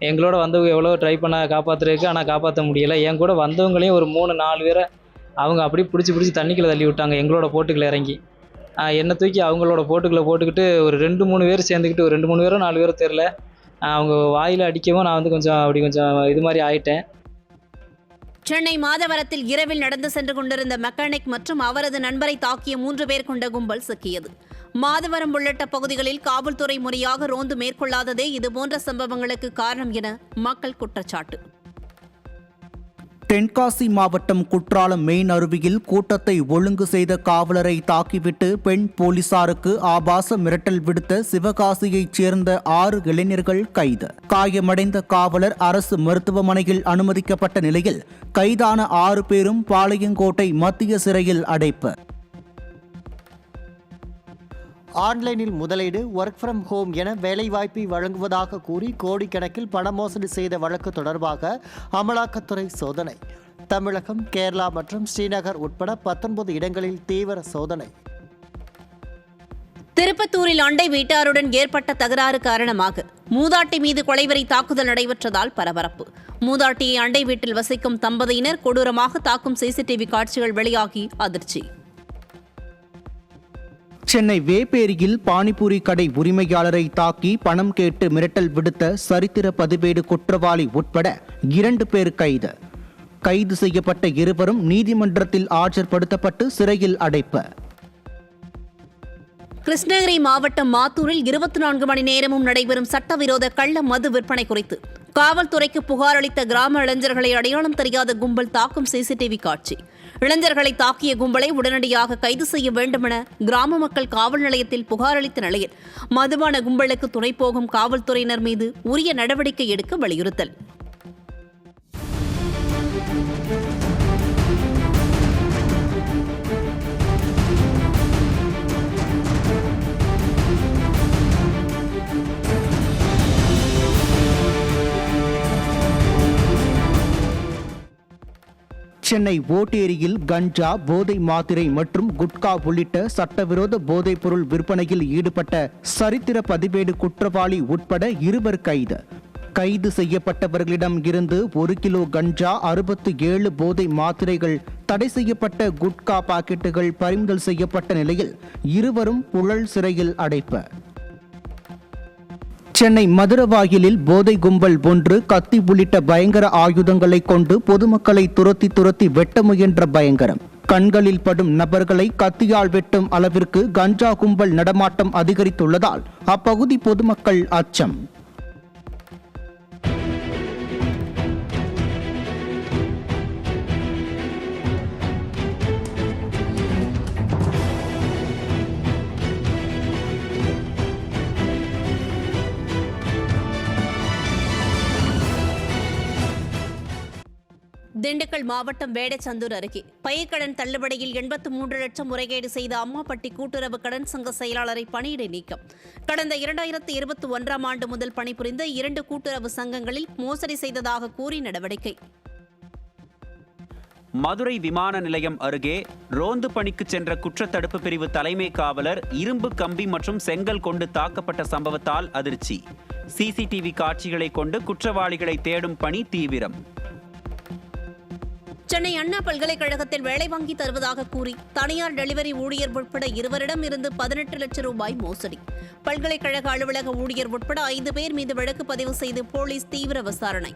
எங்களோட வந்தவங்க எவ்வளோ ட்ரை பண்ண காப்பாற்றுறதுக்கு, ஆனால் காப்பாற்ற முடியலை. என் கூட வந்தவங்களையும் ஒரு 3-4 பேரை அவங்க அப்படியே பிடிச்சி தண்ணிக்குள்ளே தள்ளி விட்டாங்க. எங்களோட போட்டுக்குள்ளே இறங்கி என்னை தூக்கி அவங்களோட போட்டுக்குள்ளே போட்டுக்கிட்டு ஒரு 2-3 பேர் சேர்ந்துக்கிட்டு, ஒரு 2-3 பேரோ 4 பேரோ தெரில, அவங்க வாயில் அடிக்கவும் நான் வந்து கொஞ்சம் இது மாதிரி ஆயிட்டேன். சென்னை மாதவரத்தில் இரவில் நடந்து சென்று கொண்டிருந்த மெக்கானிக் மற்றும் அவரது நண்பரை தாக்கிய 3 பேர் கொண்ட கும்பல் சிக்கியது. மாதவரம் உள்ளிட்ட பகுதிகளில் காவல்துறை முறையாக ரோந்து மேற்கொள்ளாததே இதுபோன்ற சம்பவங்களுக்கு காரணம் என மக்கள் குற்றச்சாட்டு. தென்காசி மாவட்டம் குற்றாலம் மெயின் அருவியில் கூட்டத்தை ஒழுங்கு செய்த காவலரை தாக்கிவிட்டு பெண் போலீசாருக்கு ஆபாச மிரட்டல் விடுத்த சிவகாசியைச் சேர்ந்த 6 இளைஞர்கள் கைது. காயமடைந்த காவலர் அரசு மருத்துவமனையில் அனுமதிக்கப்பட்ட நிலையில் கைதான 6 பேரும் பாளையங்கோட்டை மத்திய சிறையில் அடைப்பு. ஆன்லைனில் முதலீடு, ஒர்க் ஃப்ரம் ஹோம் என வேலைவாய்ப்பை வழங்குவதாக கூறி கோடிக்கணக்கில் பண மோசடி செய்த வழக்கு தொடர்பாக அமலாக்கத்துறை சோதனை. தமிழகம், கேரளா மற்றும் ஸ்ரீநகர் உட்பட 19 இடங்களில் தீவிர சோதனை. திருப்பத்தூரில் அண்டை வீட்டாருடன் ஏற்பட்ட தகராறு காரணமாக மூதாட்டி மீது கொலைவெறி தாக்குதல் நடைபெற்றதால் பரபரப்பு. மூதாட்டியை அண்டை வீட்டில் வசிக்கும் தம்பதியினர் கொடூரமாக தாக்கும் சிசிடிவி காட்சிகள் வெளியாகி அதிர்ச்சி. சென்னை வேப்பேரியில் பானிபூரி கடை உரிமையாளரை தாக்கி பணம் கேட்டு மிரட்டல் விடுத்த சரித்திர பதிவேடு குற்றவாளி உட்பட 2 பேர் கைது. கைது செய்யப்பட்ட இருவரும் நீதிமன்றத்தில் ஆஜர்படுத்தப்பட்டு சிறையில் அடைப்பு. கிருஷ்ணகிரி மாவட்டம் மாத்தூரில் 24 மணி நேரமும் நடைபெறும் சட்டவிரோத கள்ள மது விற்பனை குறித்து காவல்துறைக்கு புகார் அளித்த கிராம இளைஞர்களை அடையாளம் தெரியாத கும்பல் தாக்கும் சிசிடிவி காட்சி. இளைஞர்களை தாக்கிய கும்பலை உடனடியாக கைது செய்ய வேண்டுமென கிராம மக்கள் காவல் நிலையத்தில் புகார் அளித்த நிலையில் மதுபான கும்பலுக்கு துணை போகும் காவல்துறையினர் மீது உரிய நடவடிக்கை எடுக்க வலியுறுத்தல். சென்னை ஓட்டேரியில் கஞ்சா, போதை மாத்திரை மற்றும் குட்கா உள்ளிட்ட சட்டவிரோத போதைப் பொருள் விற்பனையில் ஈடுபட்ட சரித்திர பதிவேடு குற்றவாளி உட்பட 2 கைது. கைது செய்யப்பட்டவர்களிடம் இருந்து 1 கிலோ கஞ்சா, 67 போதை மாத்திரைகள், தடை செய்யப்பட்ட குட்கா பாக்கெட்டுகள் பறிமுதல் செய்யப்பட்ட நிலையில் இருவரும் புழல் சிறையில் அடைப்பு. சென்னை மதுரவாயிலில் போதை கும்பல் ஒன்று கத்தி உள்ளிட்ட பயங்கர ஆயுதங்களை கொண்டு பொதுமக்களை துரத்தி வெட்ட முயன்ற பயங்கரம். கண்களில் படும் நபர்களை கத்தியால் வெட்டும் அளவிற்கு கஞ்சா கும்பல் நடமாட்டம் அதிகரித்துள்ளதால் அப்பகுதி பொதுமக்கள் அச்சம். திண்டுக்கல் மாவட்டம் வேடச்சந்தூர் அருகே பயிர்க்கடன் தள்ளுபடியில் 83 லட்சம் முறைகேடு செய்த அம்மாப்பட்டி கூட்டுறவு கடன் சங்க செயலாளரை பணியிடை நீக்கம். கடந்த 2021ஆம் ஆண்டு முதல் பணிபுரிந்த 2 கூட்டுறவு சங்கங்களில் மோசடி செய்ததாக கூறி நடவடிக்கை. மதுரை விமான நிலையம் அருகே ரோந்து பணிக்கு சென்ற குற்றத்தடுப்பு பிரிவு தலைமை காவலர் இரும்பு கம்பி மற்றும் செங்கல் கொண்டு தாக்கப்பட்ட சம்பவத்தால் அதிர்ச்சி. சிசிடிவி காட்சிகளை கொண்டு குற்றவாளிகளை தேடும் பணி தீவிரம். சென்னை அண்ணா பல்கலைக்கழகத்தில் வேலை வாங்கி தருவதாக கூறி தனியார் டெலிவரி ஊழியர் உட்பட இருவரிடம் இருந்து 18 லட்சம் ரூபாய் மோசடி. பல்கலைக்கழக அலுவலக ஊழியர் உட்பட 5 பேர் மீது வழக்கு பதிவு செய்து போலீஸ் தீவிர விசாரணை.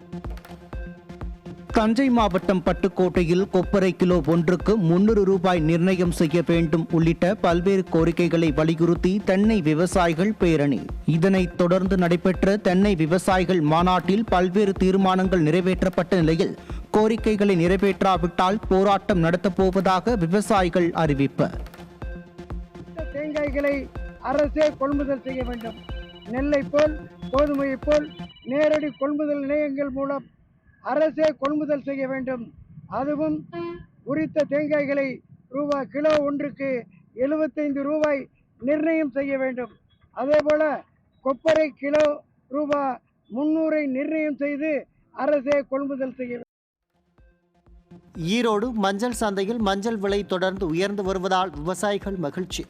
தஞ்சை மாவட்டம் பட்டுக்கோட்டையில் கொப்பரை கிலோ ஒன்றுக்கு 300 ரூபாய் நிர்ணயம் செய்ய வேண்டும் உள்ளிட்ட பல்வேறு கோரிக்கைகளை வலியுறுத்தி தென்னை விவசாயிகள் பேரணி. இதனைத் தொடர்ந்து நடைபெற்ற தென்னை விவசாயிகள் மாநாட்டில் பல்வேறு தீர்மானங்கள் நிறைவேற்றப்பட்ட நிலையில் கோரிக்கைகளை நிறைவேற்றாவிட்டால் போராட்டம் நடத்தப்போவதாக விவசாயிகள் அறிவிப்பு. தேங்காய்களை அரசே கொள்முதல் செய்ய வேண்டும். நெல்லை போல் கோதுமையை போல் நேரடி கொள்முதல் நிலையங்கள் மூலம் அரசே கொள்முதல் செய்ய வேண்டும். அதுவும் உரித்த தேங்காய்களை கிலோ ஒன்றுக்கு 75 ரூபாய் நிர்ணயம் செய்ய வேண்டும். அதேபோல கொப்பரை கிலோ ரூபாய் 300 நிர்ணயம் செய்து அரசே கொள்முதல் செய்ய வேண்டும். ஈரோடு மஞ்சள் சந்தையில் மஞ்சள் விலை தொடர்ந்து உயர்ந்து வருவதால் விவசாயிகள் மகிழ்ச்சி.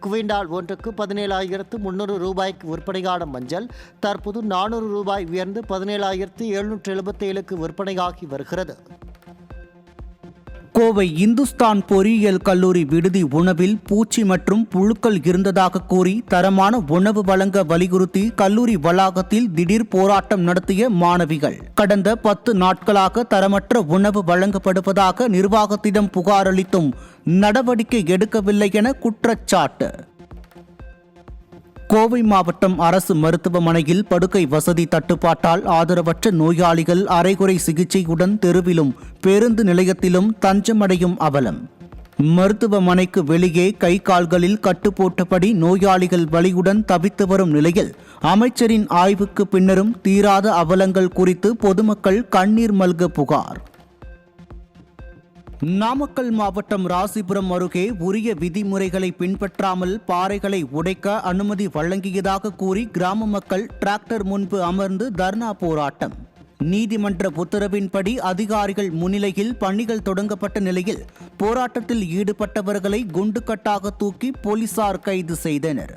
குவிண்டால் ஒன்றுக்கு 17,300 ரூபாய்க்கு விற்பனையான மஞ்சள் தற்போது 400 ரூபாய் உயர்ந்து 17,777க்கு விற்பனையாகி வருகிறது. கோவை இந்துஸ்தான் பொறியியல் கல்லூரி விடுதி உணவில் பூச்சி மற்றும் புழுக்கள் இருந்ததாக கூறி தரமான உணவு வழங்க வலியுறுத்தி கல்லூரி வளாகத்தில் திடீர் போராட்டம் நடத்திய மாணவிகள். கடந்த 10 நாட்களாக தரமற்ற உணவு வழங்கப்படுவதாக நிர்வாகத்திடம் புகார் அளித்தும் நடவடிக்கை எடுக்கவில்லை என குற்றச்சாட்டு. கோவை மாவட்டம் அரசு மருத்துவமனையில் படுக்கை வசதி தட்டுப்பாட்டால் ஆதரவற்ற நோயாளிகள் அரைகுறை சிகிச்சையுடன் தெருவிலும் பேருந்து நிலையத்திலும் தஞ்சமடையும் அவலம். மருத்துவமனைக்கு வெளியே கை கால்களில் கட்டு போட்டபடி நோயாளிகள் வலியுடன் தவித்து வரும் நிலையில் அமைச்சரின் ஆய்வுக்கு பின்னரும் தீராத அவலங்கள் குறித்து பொதுமக்கள் கண்ணீர் மல்க புகார். நாமக்கல் மாவட்டம் ராசிபுரம் அருகே உரிய விதிமுறைகளை பின்பற்றாமல் பாறைகளை உடைக்க அனுமதி வழங்கியதாக கூறி கிராம மக்கள் டிராக்டர் முன்பு அமர்ந்து தர்ணா போராட்டம். நீதிமன்ற உத்தரவின்படி அதிகாரிகள் முன்னிலையில் பணிகள் தொடங்கப்பட்ட நிலையில் போராட்டத்தில் ஈடுபட்டவர்களை குண்டுக்கட்டாக தூக்கி போலீசார் கைது செய்தனர்.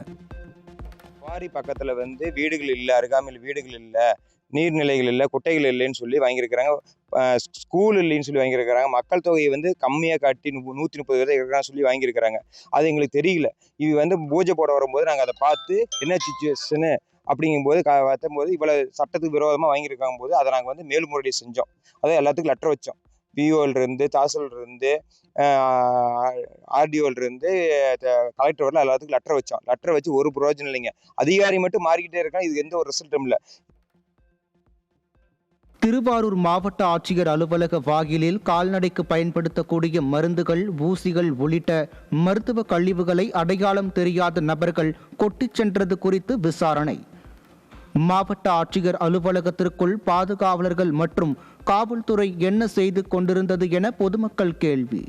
குவாரி பக்கத்தில் வீடுகள் இல்லை, அருகாமையில் வீடுகள் இல்லை, நீர்நிலைகள் இல்லை, குட்டைகள் இல்லைன்னு சொல்லி வாங்கியிருக்கிறாங்க. ஸ்கூல் இல்லைன்னு சொல்லி வாங்கியிருக்கிறாங்க. மக்கள் தொகையை கம்மியாக காட்டி 130 பேர் இருக்கிறாங்க சொல்லி வாங்கியிருக்கிறாங்க. அது எங்களுக்கு தெரியல. இது பூஜை போட வரும்போது நாங்கள் அதை பார்த்து என்ன சிச்சுவேஷனு அப்படிங்கும்போது பார்த்தும்போது இவ்வளோ சட்டத்துக்கு விரோதமாக வாங்கியிருக்காங்க போது அதை நாங்கள் மேல்முறையீடு செஞ்சோம். அதை எல்லாத்துக்கும் லெட்டர் வச்சோம். பிஓலிருந்து தாசில்ருந்து ஆர்டிஓலிருந்து கலெக்டர் வரல எல்லாத்துக்கும் லெட்டர் வச்சோம். லெட்டர் வச்சு ஒரு பிரயோஜனம் இல்லைங்க. அதிகாரி மட்டும் மாறிக்கிட்டே இருக்காங்க. இது எந்த ஒரு ரிசல்ட்டும் இல்லை. திருவாரூர் மாவட்ட ஆட்சியர் அலுவலக வாயிலில் கால்நடைக்கு பயன்படுத்தக்கூடிய மருந்துகள், ஊசிகள் உள்ளிட்ட மருத்துவ கழிவுகளை அடையாளம் தெரியாத நபர்கள் கொட்டிச் சென்றது குறித்து விசாரணை. மாவட்ட ஆட்சியர் அலுவலகத்திற்குள் பாதுகாவலர்கள் மற்றும் காவல்துறை என்ன செய்து கொண்டிருந்தது என பொதுமக்கள் கேள்வி.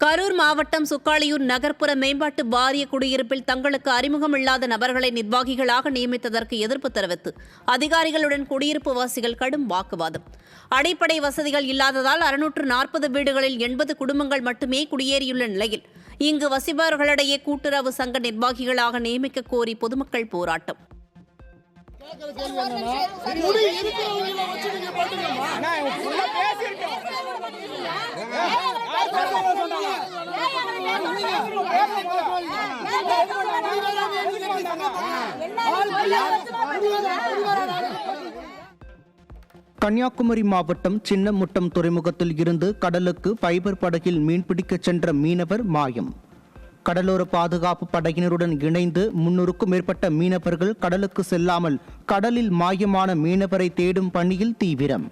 கரூர் மாவட்டம் சுக்காலியூர் நகர்ப்புற மேம்பாட்டு வாரிய குடியிருப்பில் தங்களுக்கு அறிமுகம் இல்லாத நபர்களை நிர்வாகிகளாக நியமித்ததற்கு எதிர்ப்பு தெரிவித்து அதிகாரிகளுடன் குடியிருப்பு வாசிகள் கடும் வாக்குவாதம். அடிப்படை வசதிகள் இல்லாததால் 640 வீடுகளில் 80 குடும்பங்கள் மட்டுமே குடியேறியுள்ள நிலையில் இங்கு வசிப்பவர்களிடையே கூட்டுறவு சங்க நிர்வாகிகளாக நியமிக்க கோரி பொதுமக்கள் போராட்டம். கன்னியாகுமரி மாவட்டம் சின்னமுட்டம் துறைமுகத்தில் இருந்து கடலுக்கு ஃபைபர் படகில் மீன்பிடிக்க சென்ற மீனவர் மாயம். கடலோர பாதுகாப்பு படையினருடன் இணைந்து 300க்கும் மேற்பட்ட மீனவர்கள் கடலுக்கு செல்லாமல் கடலில் மாயமான மீனவரை தேடும் பணியில் தீவிரம்.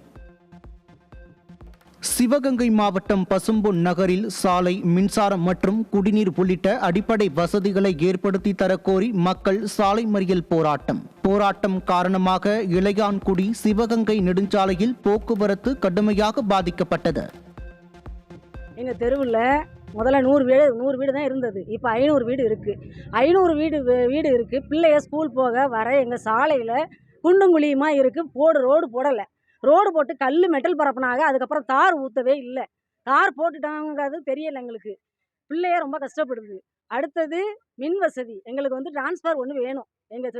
சிவகங்கை மாவட்டம் பசும்பொன் நகரில் சாலை, மின்சாரம் மற்றும் குடிநீர் உள்ளிட்ட அடிப்படை வசதிகளை ஏற்படுத்தி தரக்கோரி மக்கள் சாலை மறியல் போராட்டம். போராட்டம் காரணமாக இளையான்குடி சிவகங்கை நெடுஞ்சாலையில் போக்குவரத்து கடுமையாக பாதிக்கப்பட்டது. எங்க தெருவில் முதல்ல 100 வீடு தான் இருந்தது. இப்போ 500 வீடு இருக்கு. 500 வீடு இருக்கு. பிள்ளைய ஸ்கூல் போக வர எங்க சாலையில குண்டும் குழியுமா இருக்கு. ரோடு போடலை. ரோடு போட்டு கல் மெட்டல் பரப்புனாங்க, அதுக்கப்புறம் தார் ஊற்றவே இல்லை. தார் போட்டுட்டாங்கிறது தெரியல எங்களுக்கு. பிள்ளையே ரொம்ப கஷ்டப்படுது. அடுத்தது மின் வசதி, எங்களுக்கு வந்து டிரான்ஸ்ஃபார் ஒன்று வேணும். எங்கள்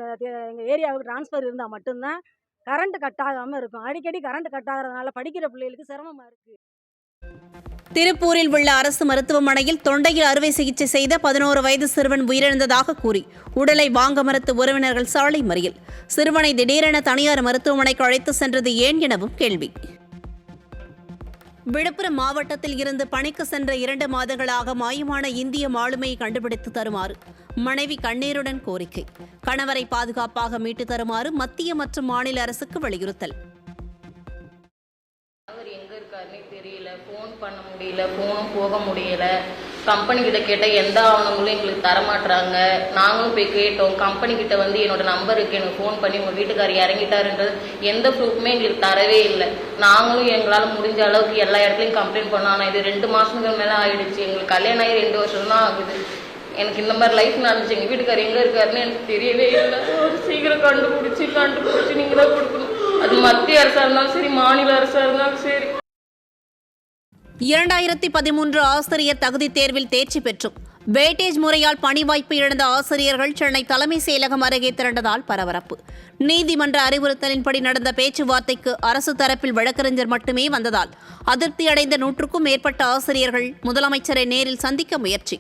ஏரியாவுக்கு டிரான்ஸ்ஃபார் இருந்தால் மட்டும்தான் கரண்ட் கட் ஆகாமல் இருக்கும். அடிக்கடி கரண்ட் கட் ஆகிறதுனால படிக்கிற பிள்ளைகளுக்கு சிரமமாக இருக்குது. திருப்பூரில் உள்ள அரசு மருத்துவமனையில் தொண்டையில் அறுவை சிகிச்சை செய்த 11 வயது சிறுவன் உயிரிழந்ததாக கூறி உடலை வாங்க மறுத்த உறவினர்கள் சாலை மறியல். சிறுவனை திடீரென தனியார் மருத்துவமனைக்கு அழைத்து சென்றது ஏன் எனவும் கேள்வி. விழுப்புரம் மாவட்டத்தில் இருந்து பணிக்கு சென்ற 2 மாதங்களாக மாயமான இந்திய மாலுமியை கண்டுபிடித்து தருமாறு மனைவி கண்ணீருடன் கோரிக்கை. கணவரை பாதுகாப்பாக மீட்டு தருமாறு மத்திய மற்றும் மாநில அரசுக்கு வலியுறுத்தல். அவர் எங்க இருக்காருன்னே தெரியல, ஃபோன் பண்ண முடியல, ஃபோனும் போக முடியல. கம்பெனி கிட்ட கேட்ட எந்த ஆவணங்களும் எங்களுக்கு தரமாட்டுறாங்க. நாங்களும் போய் கேட்டோம். கம்பெனி கிட்ட வந்து என்னோட நம்பர் இருக்கு, எனக்கு ஃபோன் பண்ணி உங்க வீட்டுக்காரர் இறங்கிட்டாருன்றது எந்த ப்ரூஃப்மே எங்களுக்கு தரவே இல்லை. நாங்களும் எங்களால் முடிஞ்ச அளவுக்கு எல்லா இடத்துலையும் கம்ப்ளைண்ட் பண்ணோம். ஆனால் இது 2 மாசங்கள் மேலே ஆயிடுச்சு. எங்களுக்கு கல்யாணம் ஆகி 2 வருஷம் தான் ஆகுது. எனக்கு இந்த மாதிரி லைஃப் நடந்துச்சு. எங்கள் வீட்டுக்காரர் எங்கே இருக்காருன்னு எனக்கு தெரியவே இல்லை. சீக்கிரம் கண்டுபிடிச்சி நீங்கள் தான் கொடுக்கணும். அது மத்திய அரசாக இருந்தாலும் சரி, மாநில அரசாக இருந்தாலும் சரி. 2013 ஆசிரியர் தகுதி தேர்வில் தேர்ச்சி பெற்றும் வெயிட்டேஜ் முறையால் பணி வாய்ப்பு இழந்த ஆசிரியர்கள் சென்னை தலைமை செயலகம் அருகே திரண்டதால் பரபரப்பு. நீதிமன்ற அறிவுறுத்தலின்படி நடந்த பேச்சுவார்த்தைக்கு அரசு தரப்பில் வழக்கறிஞர் மட்டுமே வந்ததால் அதிருப்தி அடைந்த 100க்கும் மேற்பட்ட ஆசிரியர்கள் முதலமைச்சரை நேரில் சந்திக்க முயற்சி.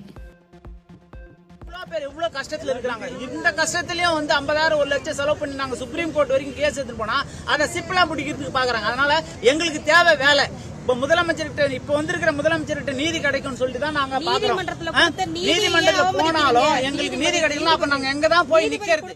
இவ்வளவு கஷ்டத்துல இருக்காங்க. இந்த கஷ்டத்திலயும் வந்து 50,000 1 லட்சம் செலவு பண்ணி நாங்க சுப்ரீம் கோர்ட் வரைக்கும் கேஸ் எடுத்து போனா அதை சிப்பிளா பிடிக்கிறதுக்கு பாக்குறாங்க. அதனால எங்களுக்கு தேவை வேலை. இப்ப முதலமைச்சர்கிட்ட இப்ப வந்திருக்கிற முதலமைச்சர்கிட்ட நீதி கிடைக்கும்னு சொல்லிட்டு தான் நாங்க பாக்குறோம். நீதிமன்றத்துல போனாலும் எங்களுக்கு நீதி கிடைக்கணும். அப்ப நாங்க எங்கதான் போய் நிக்கிறது?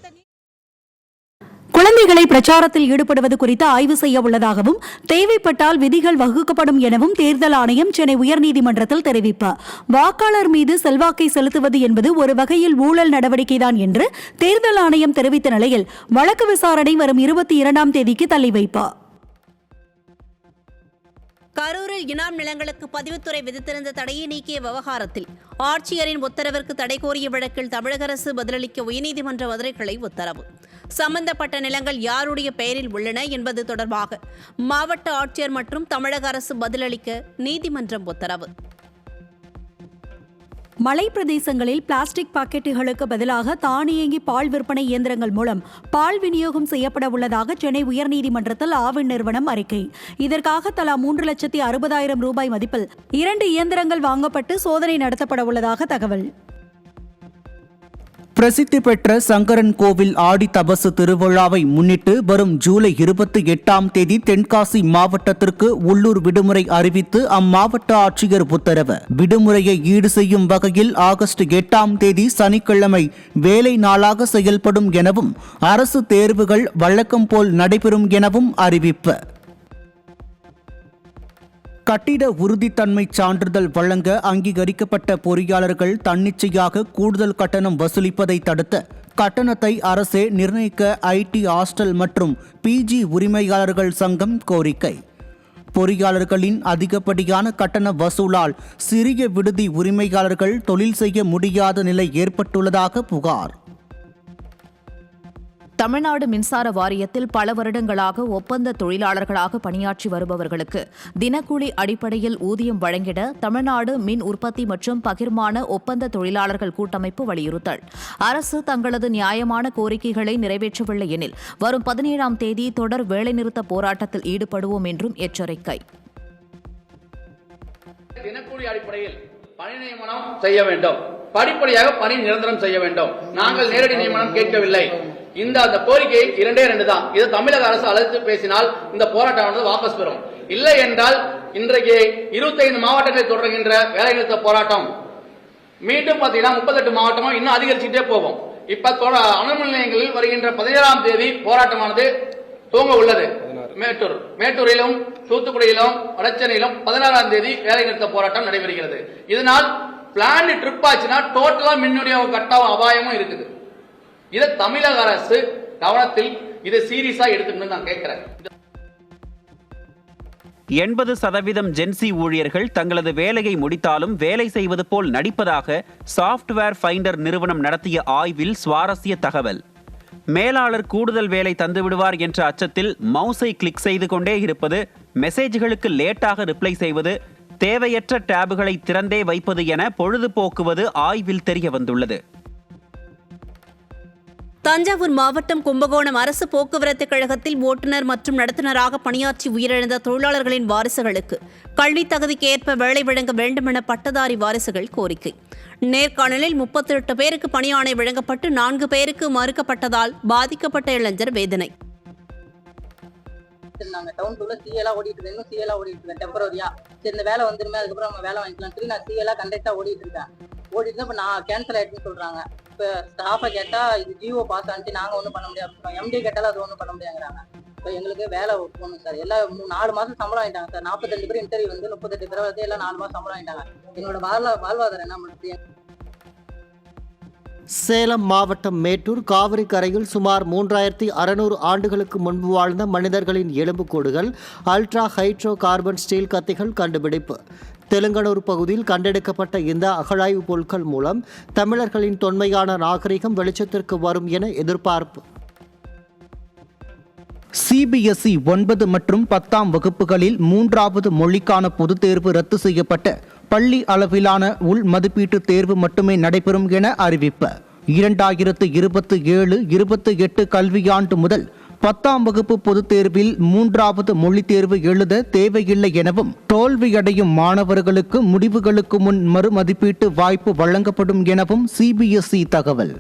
குழந்தைகளை பிரச்சாரத்தில் ஈடுபடுவது குறித்து ஆய்வு செய்ய உள்ளதாகவும் தேவைப்பட்டால் விதிகள் வகுக்கப்படும் எனவும் தேர்தல் ஆணையம் சென்னை உயர்நீதிமன்றத்தில் தெரிவிப்பு. வாக்காளர் மீது செல்வாக்கை செலுத்துவது என்பது ஒரு வகையில் ஊழல் நடவடிக்கைதான் என்று தேர்தல் ஆணையம் தெரிவித்த நிலையில் வழக்கு விசாரணை வரும் 22ஆம் தேதிக்கு தள்ளி வைப்பு. கரூரில் இனாம் நிலங்களுக்கு பதிவுத்துறை விதித்திருந்த தடையை நீக்கிய விவகாரத்தில் ஆட்சியரின் உத்தரவிற்கு தடை கோரிய வழக்கில் தமிழக அரசு பதிலளிக்க உயர்நீதிமன்ற மதுரை கிளை உத்தரவு. சம்பந்தப்பட்ட நிலங்கள் யாருடைய பெயரில் உள்ளன என்பது தொடர்பாக மாவட்ட ஆட்சியர் மற்றும் தமிழக அரசு பதிலளிக்க நீதிமன்றம் உத்தரவு. மலை பிரதேசங்களில் பிளாஸ்டிக் பாக்கெட்டுகளுக்கு பதிலாக தானியங்கி பால் விற்பனை இயந்திரங்கள் மூலம் பால் விநியோகம் செய்யப்பட உள்ளதாக சென்னை உயர்நீதிமன்றத்தில் ஆவின் நிறுவனம் அறிக்கை. இதற்காக தலா 3,60,000 ரூபாய் மதிப்பில் 2 இயந்திரங்கள் வாங்கப்பட்டு சோதனை நடத்தப்பட உள்ளதாக தகவல். பிரசித்தி பெற்ற சங்கரன் கோவில் ஆடி தபசு திருவிழாவை முன்னிட்டு வரும் ஜூலை 28ஆம் தேதி தென்காசி மாவட்டத்திற்கு உள்ளூர் விடுமுறை அறிவித்து அம்மாவட்ட ஆட்சியர் உத்தரவு. விடுமுறையை ஈடு செய்யும் வகையில் ஆகஸ்ட் 8ஆம் தேதி சனிக்கிழமை வேலை நாளாக செயல்படும் எனவும் அரசு தேர்வுகள் வழக்கம் போல் நடைபெறும் எனவும் அறிவிப்பு. கட்டிட உறுதித்தன்மை சான்றிதழ் வழங்க அங்கீகரிக்கப்பட்ட பொறியாளர்கள் தன்னிச்சையாக கூடுதல் கட்டணம் வசூலிப்பதை தடுத்த கட்டணத்தை அரசே நிர்ணயிக்க ஐடி ஹாஸ்டல் மற்றும் பிஜி உரிமையாளர்கள் சங்கம் கோரிக்கை. பொறியாளர்களின் அதிகப்படியான கட்டண வசூலால் சிறிய விடுதி உரிமையாளர்கள் தொழில் செய்ய முடியாத நிலை ஏற்பட்டுள்ளதாக புகார். தமிழ்நாடு மின்சார வாரியத்தில் பல வருடங்களாக ஒப்பந்த தொழிலாளர்களாக பணியாற்றி வருபவர்களுக்கு தினக்கூலி அடிப்படையில் ஊதியம் வழங்கிட தமிழ்நாடு மின் உற்பத்தி மற்றும் பகிர்மான ஒப்பந்த தொழிலாளர்கள் கூட்டமைப்பு வலியுறுத்தல். அரசு தங்களது நியாயமான கோரிக்கைகளை நிறைவேற்றவில்லை எனில் வரும் 17ஆம் தேதி தொடர் வேலைநிறுத்த போராட்டத்தில் ஈடுபடுவோம் என்றும் எச்சரிக்கை. தினக்கூலி அடிப்படையில் பணி நியமனம் செய்ய வேண்டும், படிப்படியாக பணி நிரந்தரம் செய்ய வேண்டும். நாங்கள் நேரடி நியமனம் கேட்கவில்லை. இந்த கோரிக்கை 2 தான். இது தமிழக அரசு அழைத்து பேசினால் இந்த போராட்டமானது வாபஸ் பெறும். இல்லை என்றால் இன்றைக்கு 25 மாவட்டங்களில் தொடர்கின்ற வேலைநிறுத்த போராட்டம் மீண்டும் பார்த்தீங்கன்னா 38 மாவட்டமும் இன்னும் அதிகரிச்சுட்டே போகும். இப்ப அனல் நிலையங்களில் வருகின்ற 17ஆம் தேதி போராட்டமானது துவங்க உள்ளது. மேட்டூரிலும் தூத்துக்குடியிலும் வடசென்னையிலும் 16ஆம் தேதி வேலைநிறுத்த போராட்டம் நடைபெறுகிறது. இதனால் பிளான் ட்ரிப் ஆச்சுன்னா டோட்டலா மின் விநியோகம் கட்டாவும் அபாயமும் இருக்குது. இதை தமிழக அரசு கவனத்தில் இதை சீரியஸா எடுத்துக்கணும்னு நான் கேட்கிறேன். 80% ஜென்சி ஊழியர்கள் தங்களது வேலையை முடித்தாலும் வேலை செய்வது போல் நடிப்பதாக சாஃப்ட்வேர் ஃபைண்டர் நிறுவனம் நடத்திய ஆய்வில் சுவாரஸ்ய தகவல். மேலாளர் கூடுதல் வேலை தந்து விடுவார் என்ற அச்சத்தில் மவுஸை கிளிக் செய்து கொண்டே இருப்பது, மெசேஜ்களுக்கு லேட்டாக ரிப்ளை செய்வது, தேவையற்ற டேபுகளை திறந்தே வைப்பது என பொழுதுபோக்குவது ஆய்வில் தெரிய வந்துள்ளது. தஞ்சாவூர் மாவட்டம் கும்பகோணம் அரசு போக்குவரத்து கழகத்தில் ஓட்டுநர் மற்றும் நடத்துனராக பணியாற்றி உயிரிழந்த தொழிலாளர்களின் வாரிசுகளுக்கு கல்வித் தகுதிக்கு ஏற்ப வேலை வழங்க வேண்டும் என பட்டதாரி வாரிசுகள் கோரிக்கை. நேர்காணலில் 38 பேருக்கு பணியாணை வழங்கப்பட்டு 4 பேருக்கு மறுக்கப்பட்டதால் பாதிக்கப்பட்ட இளைஞர் வேதனை. டவுன் டூல சிஎலா ஓடிட்டு இருக்கேன், இன்னும் சிஎலா ஓடிட்டு இருக்கேன் டெம்பரரியா. சரி இந்த வேலை வந்துருமே, அதுக்கப்புறம் நம்ம வேலை வாங்கிக்கலாம் சொல்லி நான் சிஎலா கண்டக்டா ஓடிட்டு இருக்கேன். இப்போ நான் கேன்சல் ஆயிடுன்னு சொல்றாங்க. இப்போ ஸ்டாஃபை கேட்டா இது ஜிஓ பாஸ் ஆனிச்சு, நாங்க ஒன்றும் பண்ண முடியாது. எம்டி கேட்டாலும் அது ஒன்றும் பண்ண முடியாங்கிறாங்க. இப்போ எங்களுக்கு வேலை போகணும் சார். எல்லாம் 4 மாசம் சம்பளம் வாங்கிட்டாங்க சார். 42 பேர் இன்டர்வியூ வந்து 38 பேர் வந்து எல்லாம் 4 மாசம் சம்பளம் வாங்கிட்டாங்க. என்னோட வாழ்வாதாரம் என்ன பண்ணுறது? சேலம் மாவட்டம் மேட்டூர் காவிரி கரையில் சுமார் 3600 ஆண்டுகளுக்கு முன்பு வாழ்ந்த மனிதர்களின் எலும்புக்கூடுகள், அல்ட்ரா ஹைட்ரோ கார்பன் ஸ்டீல் கத்திகள் கண்டுபிடிப்பு. தெலுங்கனூர் பகுதியில் கண்டெடுக்கப்பட்ட இந்த அகழாய்வு பொருட்கள் மூலம் தமிழர்களின் தொன்மையான நாகரிகம் வெளிச்சத்திற்கு வரும் என எதிர்பார்ப்பு. சிபிஎஸ்இ 9 மற்றும் 10ஆம் வகுப்புகளில் 3வது மொழிக்கான பொதுத் தேர்வு ரத்து செய்யப்பட்டு பள்ளி அளவிலான உள் மதிப்பீட்டு தேர்வு மட்டுமே நடைபெறும் என அறிவிப்பு. 2027-28 கல்வியாண்டு முதல் 10ஆம் வகுப்பு பொதுத் தேர்வில் 3வது மொழி தேர்வு எழுத தேவையில்லை எனவும், தோல்வியடையும் மாணவர்களுக்கு முடிவுகளுக்கு முன் மறுமதிப்பீட்டு வாய்ப்பு வழங்கப்படும் எனவும் சிபிஎஸ்இ தகவல்.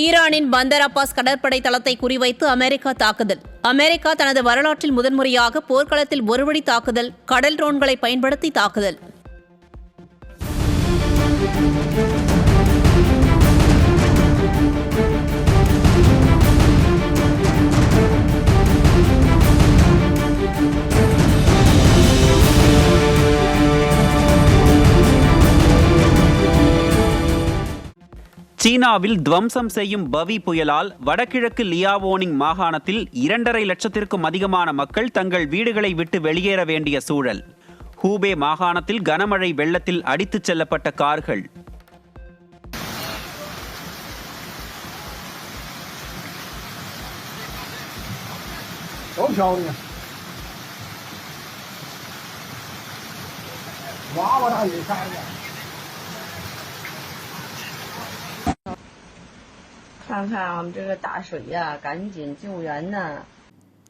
ஈரானின் பந்தர் அப்பாஸ் கடற்படை தளத்தை குறிவைத்து அமெரிக்கா தாக்குதல். அமெரிக்கா தனது வரலாற்றில் முதன்முறையாக போர்க்களத்தில் ஒருவழி தாக்குதல், கடல் ட்ரோன்களை பயன்படுத்தி தாக்குதல். சீனாவில் துவம்சம் செய்யும் பவி புயலால் வடகிழக்கு லியாவோனிங் மாகாணத்தில் 2.5 லட்சத்திற்கும் அதிகமான மக்கள் தங்கள் வீடுகளை விட்டு வெளியேற வேண்டிய சூழல். ஹூபே மாகாணத்தில் கனமழை வெள்ளத்தில் அடித்துச் செல்லப்பட்ட கார்கள்.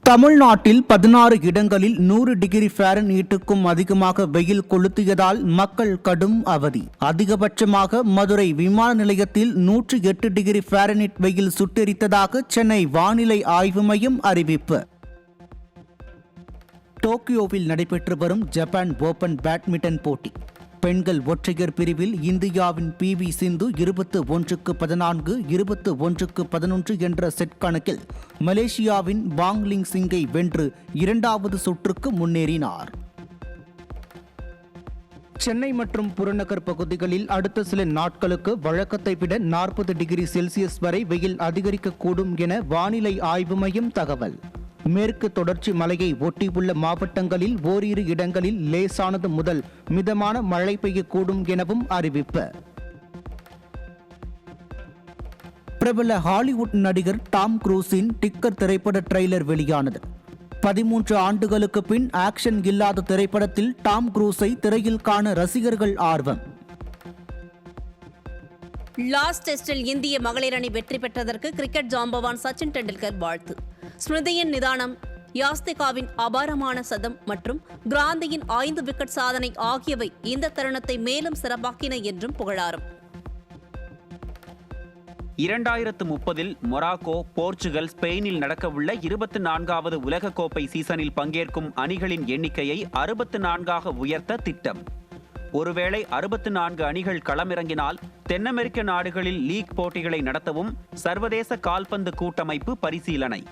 தமிழ்நாட்டில் 16 இடங்களில் 100 டிகிரி ஃபாரன்ஹீட்டுக்கும் அதிகமாக வெயில் கொளுத்தியதால் மக்கள் கடும் அவதி. அதிகபட்சமாக மதுரை விமான நிலையத்தில் 108 டிகிரி ஃபாரன்ஹீட் வெயில் சுட்டெரித்ததாக சென்னை வானிலை ஆய்வு மையம் அறிவிப்பு. டோக்கியோவில் நடைபெற்று வரும் ஜப்பான் ஓபன் பேட்மிண்டன் போட்டி பெண்கள் ஒற்றையர் பிரிவில் இந்தியாவின் PV சிந்து 21-14, 21-11 என்ற செட் கணக்கில் மலேசியாவின் வாங்லிங் சிங்கை வென்று 2வது சுற்றுக்கு முன்னேறினார். சென்னை மற்றும் புறநகர் பகுதிகளில் அடுத்த சில நாட்களுக்கு வழக்கத்தை விட 40 டிகிரி செல்சியஸ் வரை வெயில் அதிகரிக்கக்கூடும் என வானிலை ஆய்வு மையம் தகவல். மேற்கு தொடர்ச்சி மலையை ஒட்டியுள்ள மாவட்டங்களில் ஓரிரு இடங்களில் லேசானது முதல் மிதமான மழை பெய்யக்கூடும் எனவும் அறிவிப்பு. பிரபல ஹாலிவுட் நடிகர் டாம் குரூஸின் டிக்கர் திரைப்பட ட்ரெய்லர் வெளியானது. 13 ஆண்டுகளுக்கு பின் ஆக்ஷன் இல்லாத திரைப்படத்தில் டாம் குரூஸை திரையில் காண ரசிகர்கள் ஆர்வம். லாஸ்ட் டெஸ்டில் இந்திய மகளிர் அணி வெற்றி பெற்றதற்கு கிரிக்கெட் ஜாம்பவான் சச்சின் டெண்டுல்கர் வாழ்த்து. ஸ்மிருதியின் நிதானம், யாஸ்திகாவின் அபாரமான சதம் மற்றும் கிராந்தியின் 5 விக்கெட் சாதனை ஆகியவை இந்த தருணத்தை மேலும் சிறப்பாக்கின என்றும் புகழாரம். 2030 மொராக்கோ, போர்ச்சுகல், ஸ்பெயினில் நடக்கவுள்ள 24வது உலகக்கோப்பை சீசனில் பங்கேற்கும் அணிகளின் எண்ணிக்கையை 64ஆக உயர்த்த திட்டம். ஒருவேளை 64 அணிகள் களமிறங்கினால் தென் அமெரிக்க நாடுகளில் லீக் போட்டிகளை நடத்தவும் சர்வதேச கால்பந்து கூட்டமைப்பு பரிசீலனை.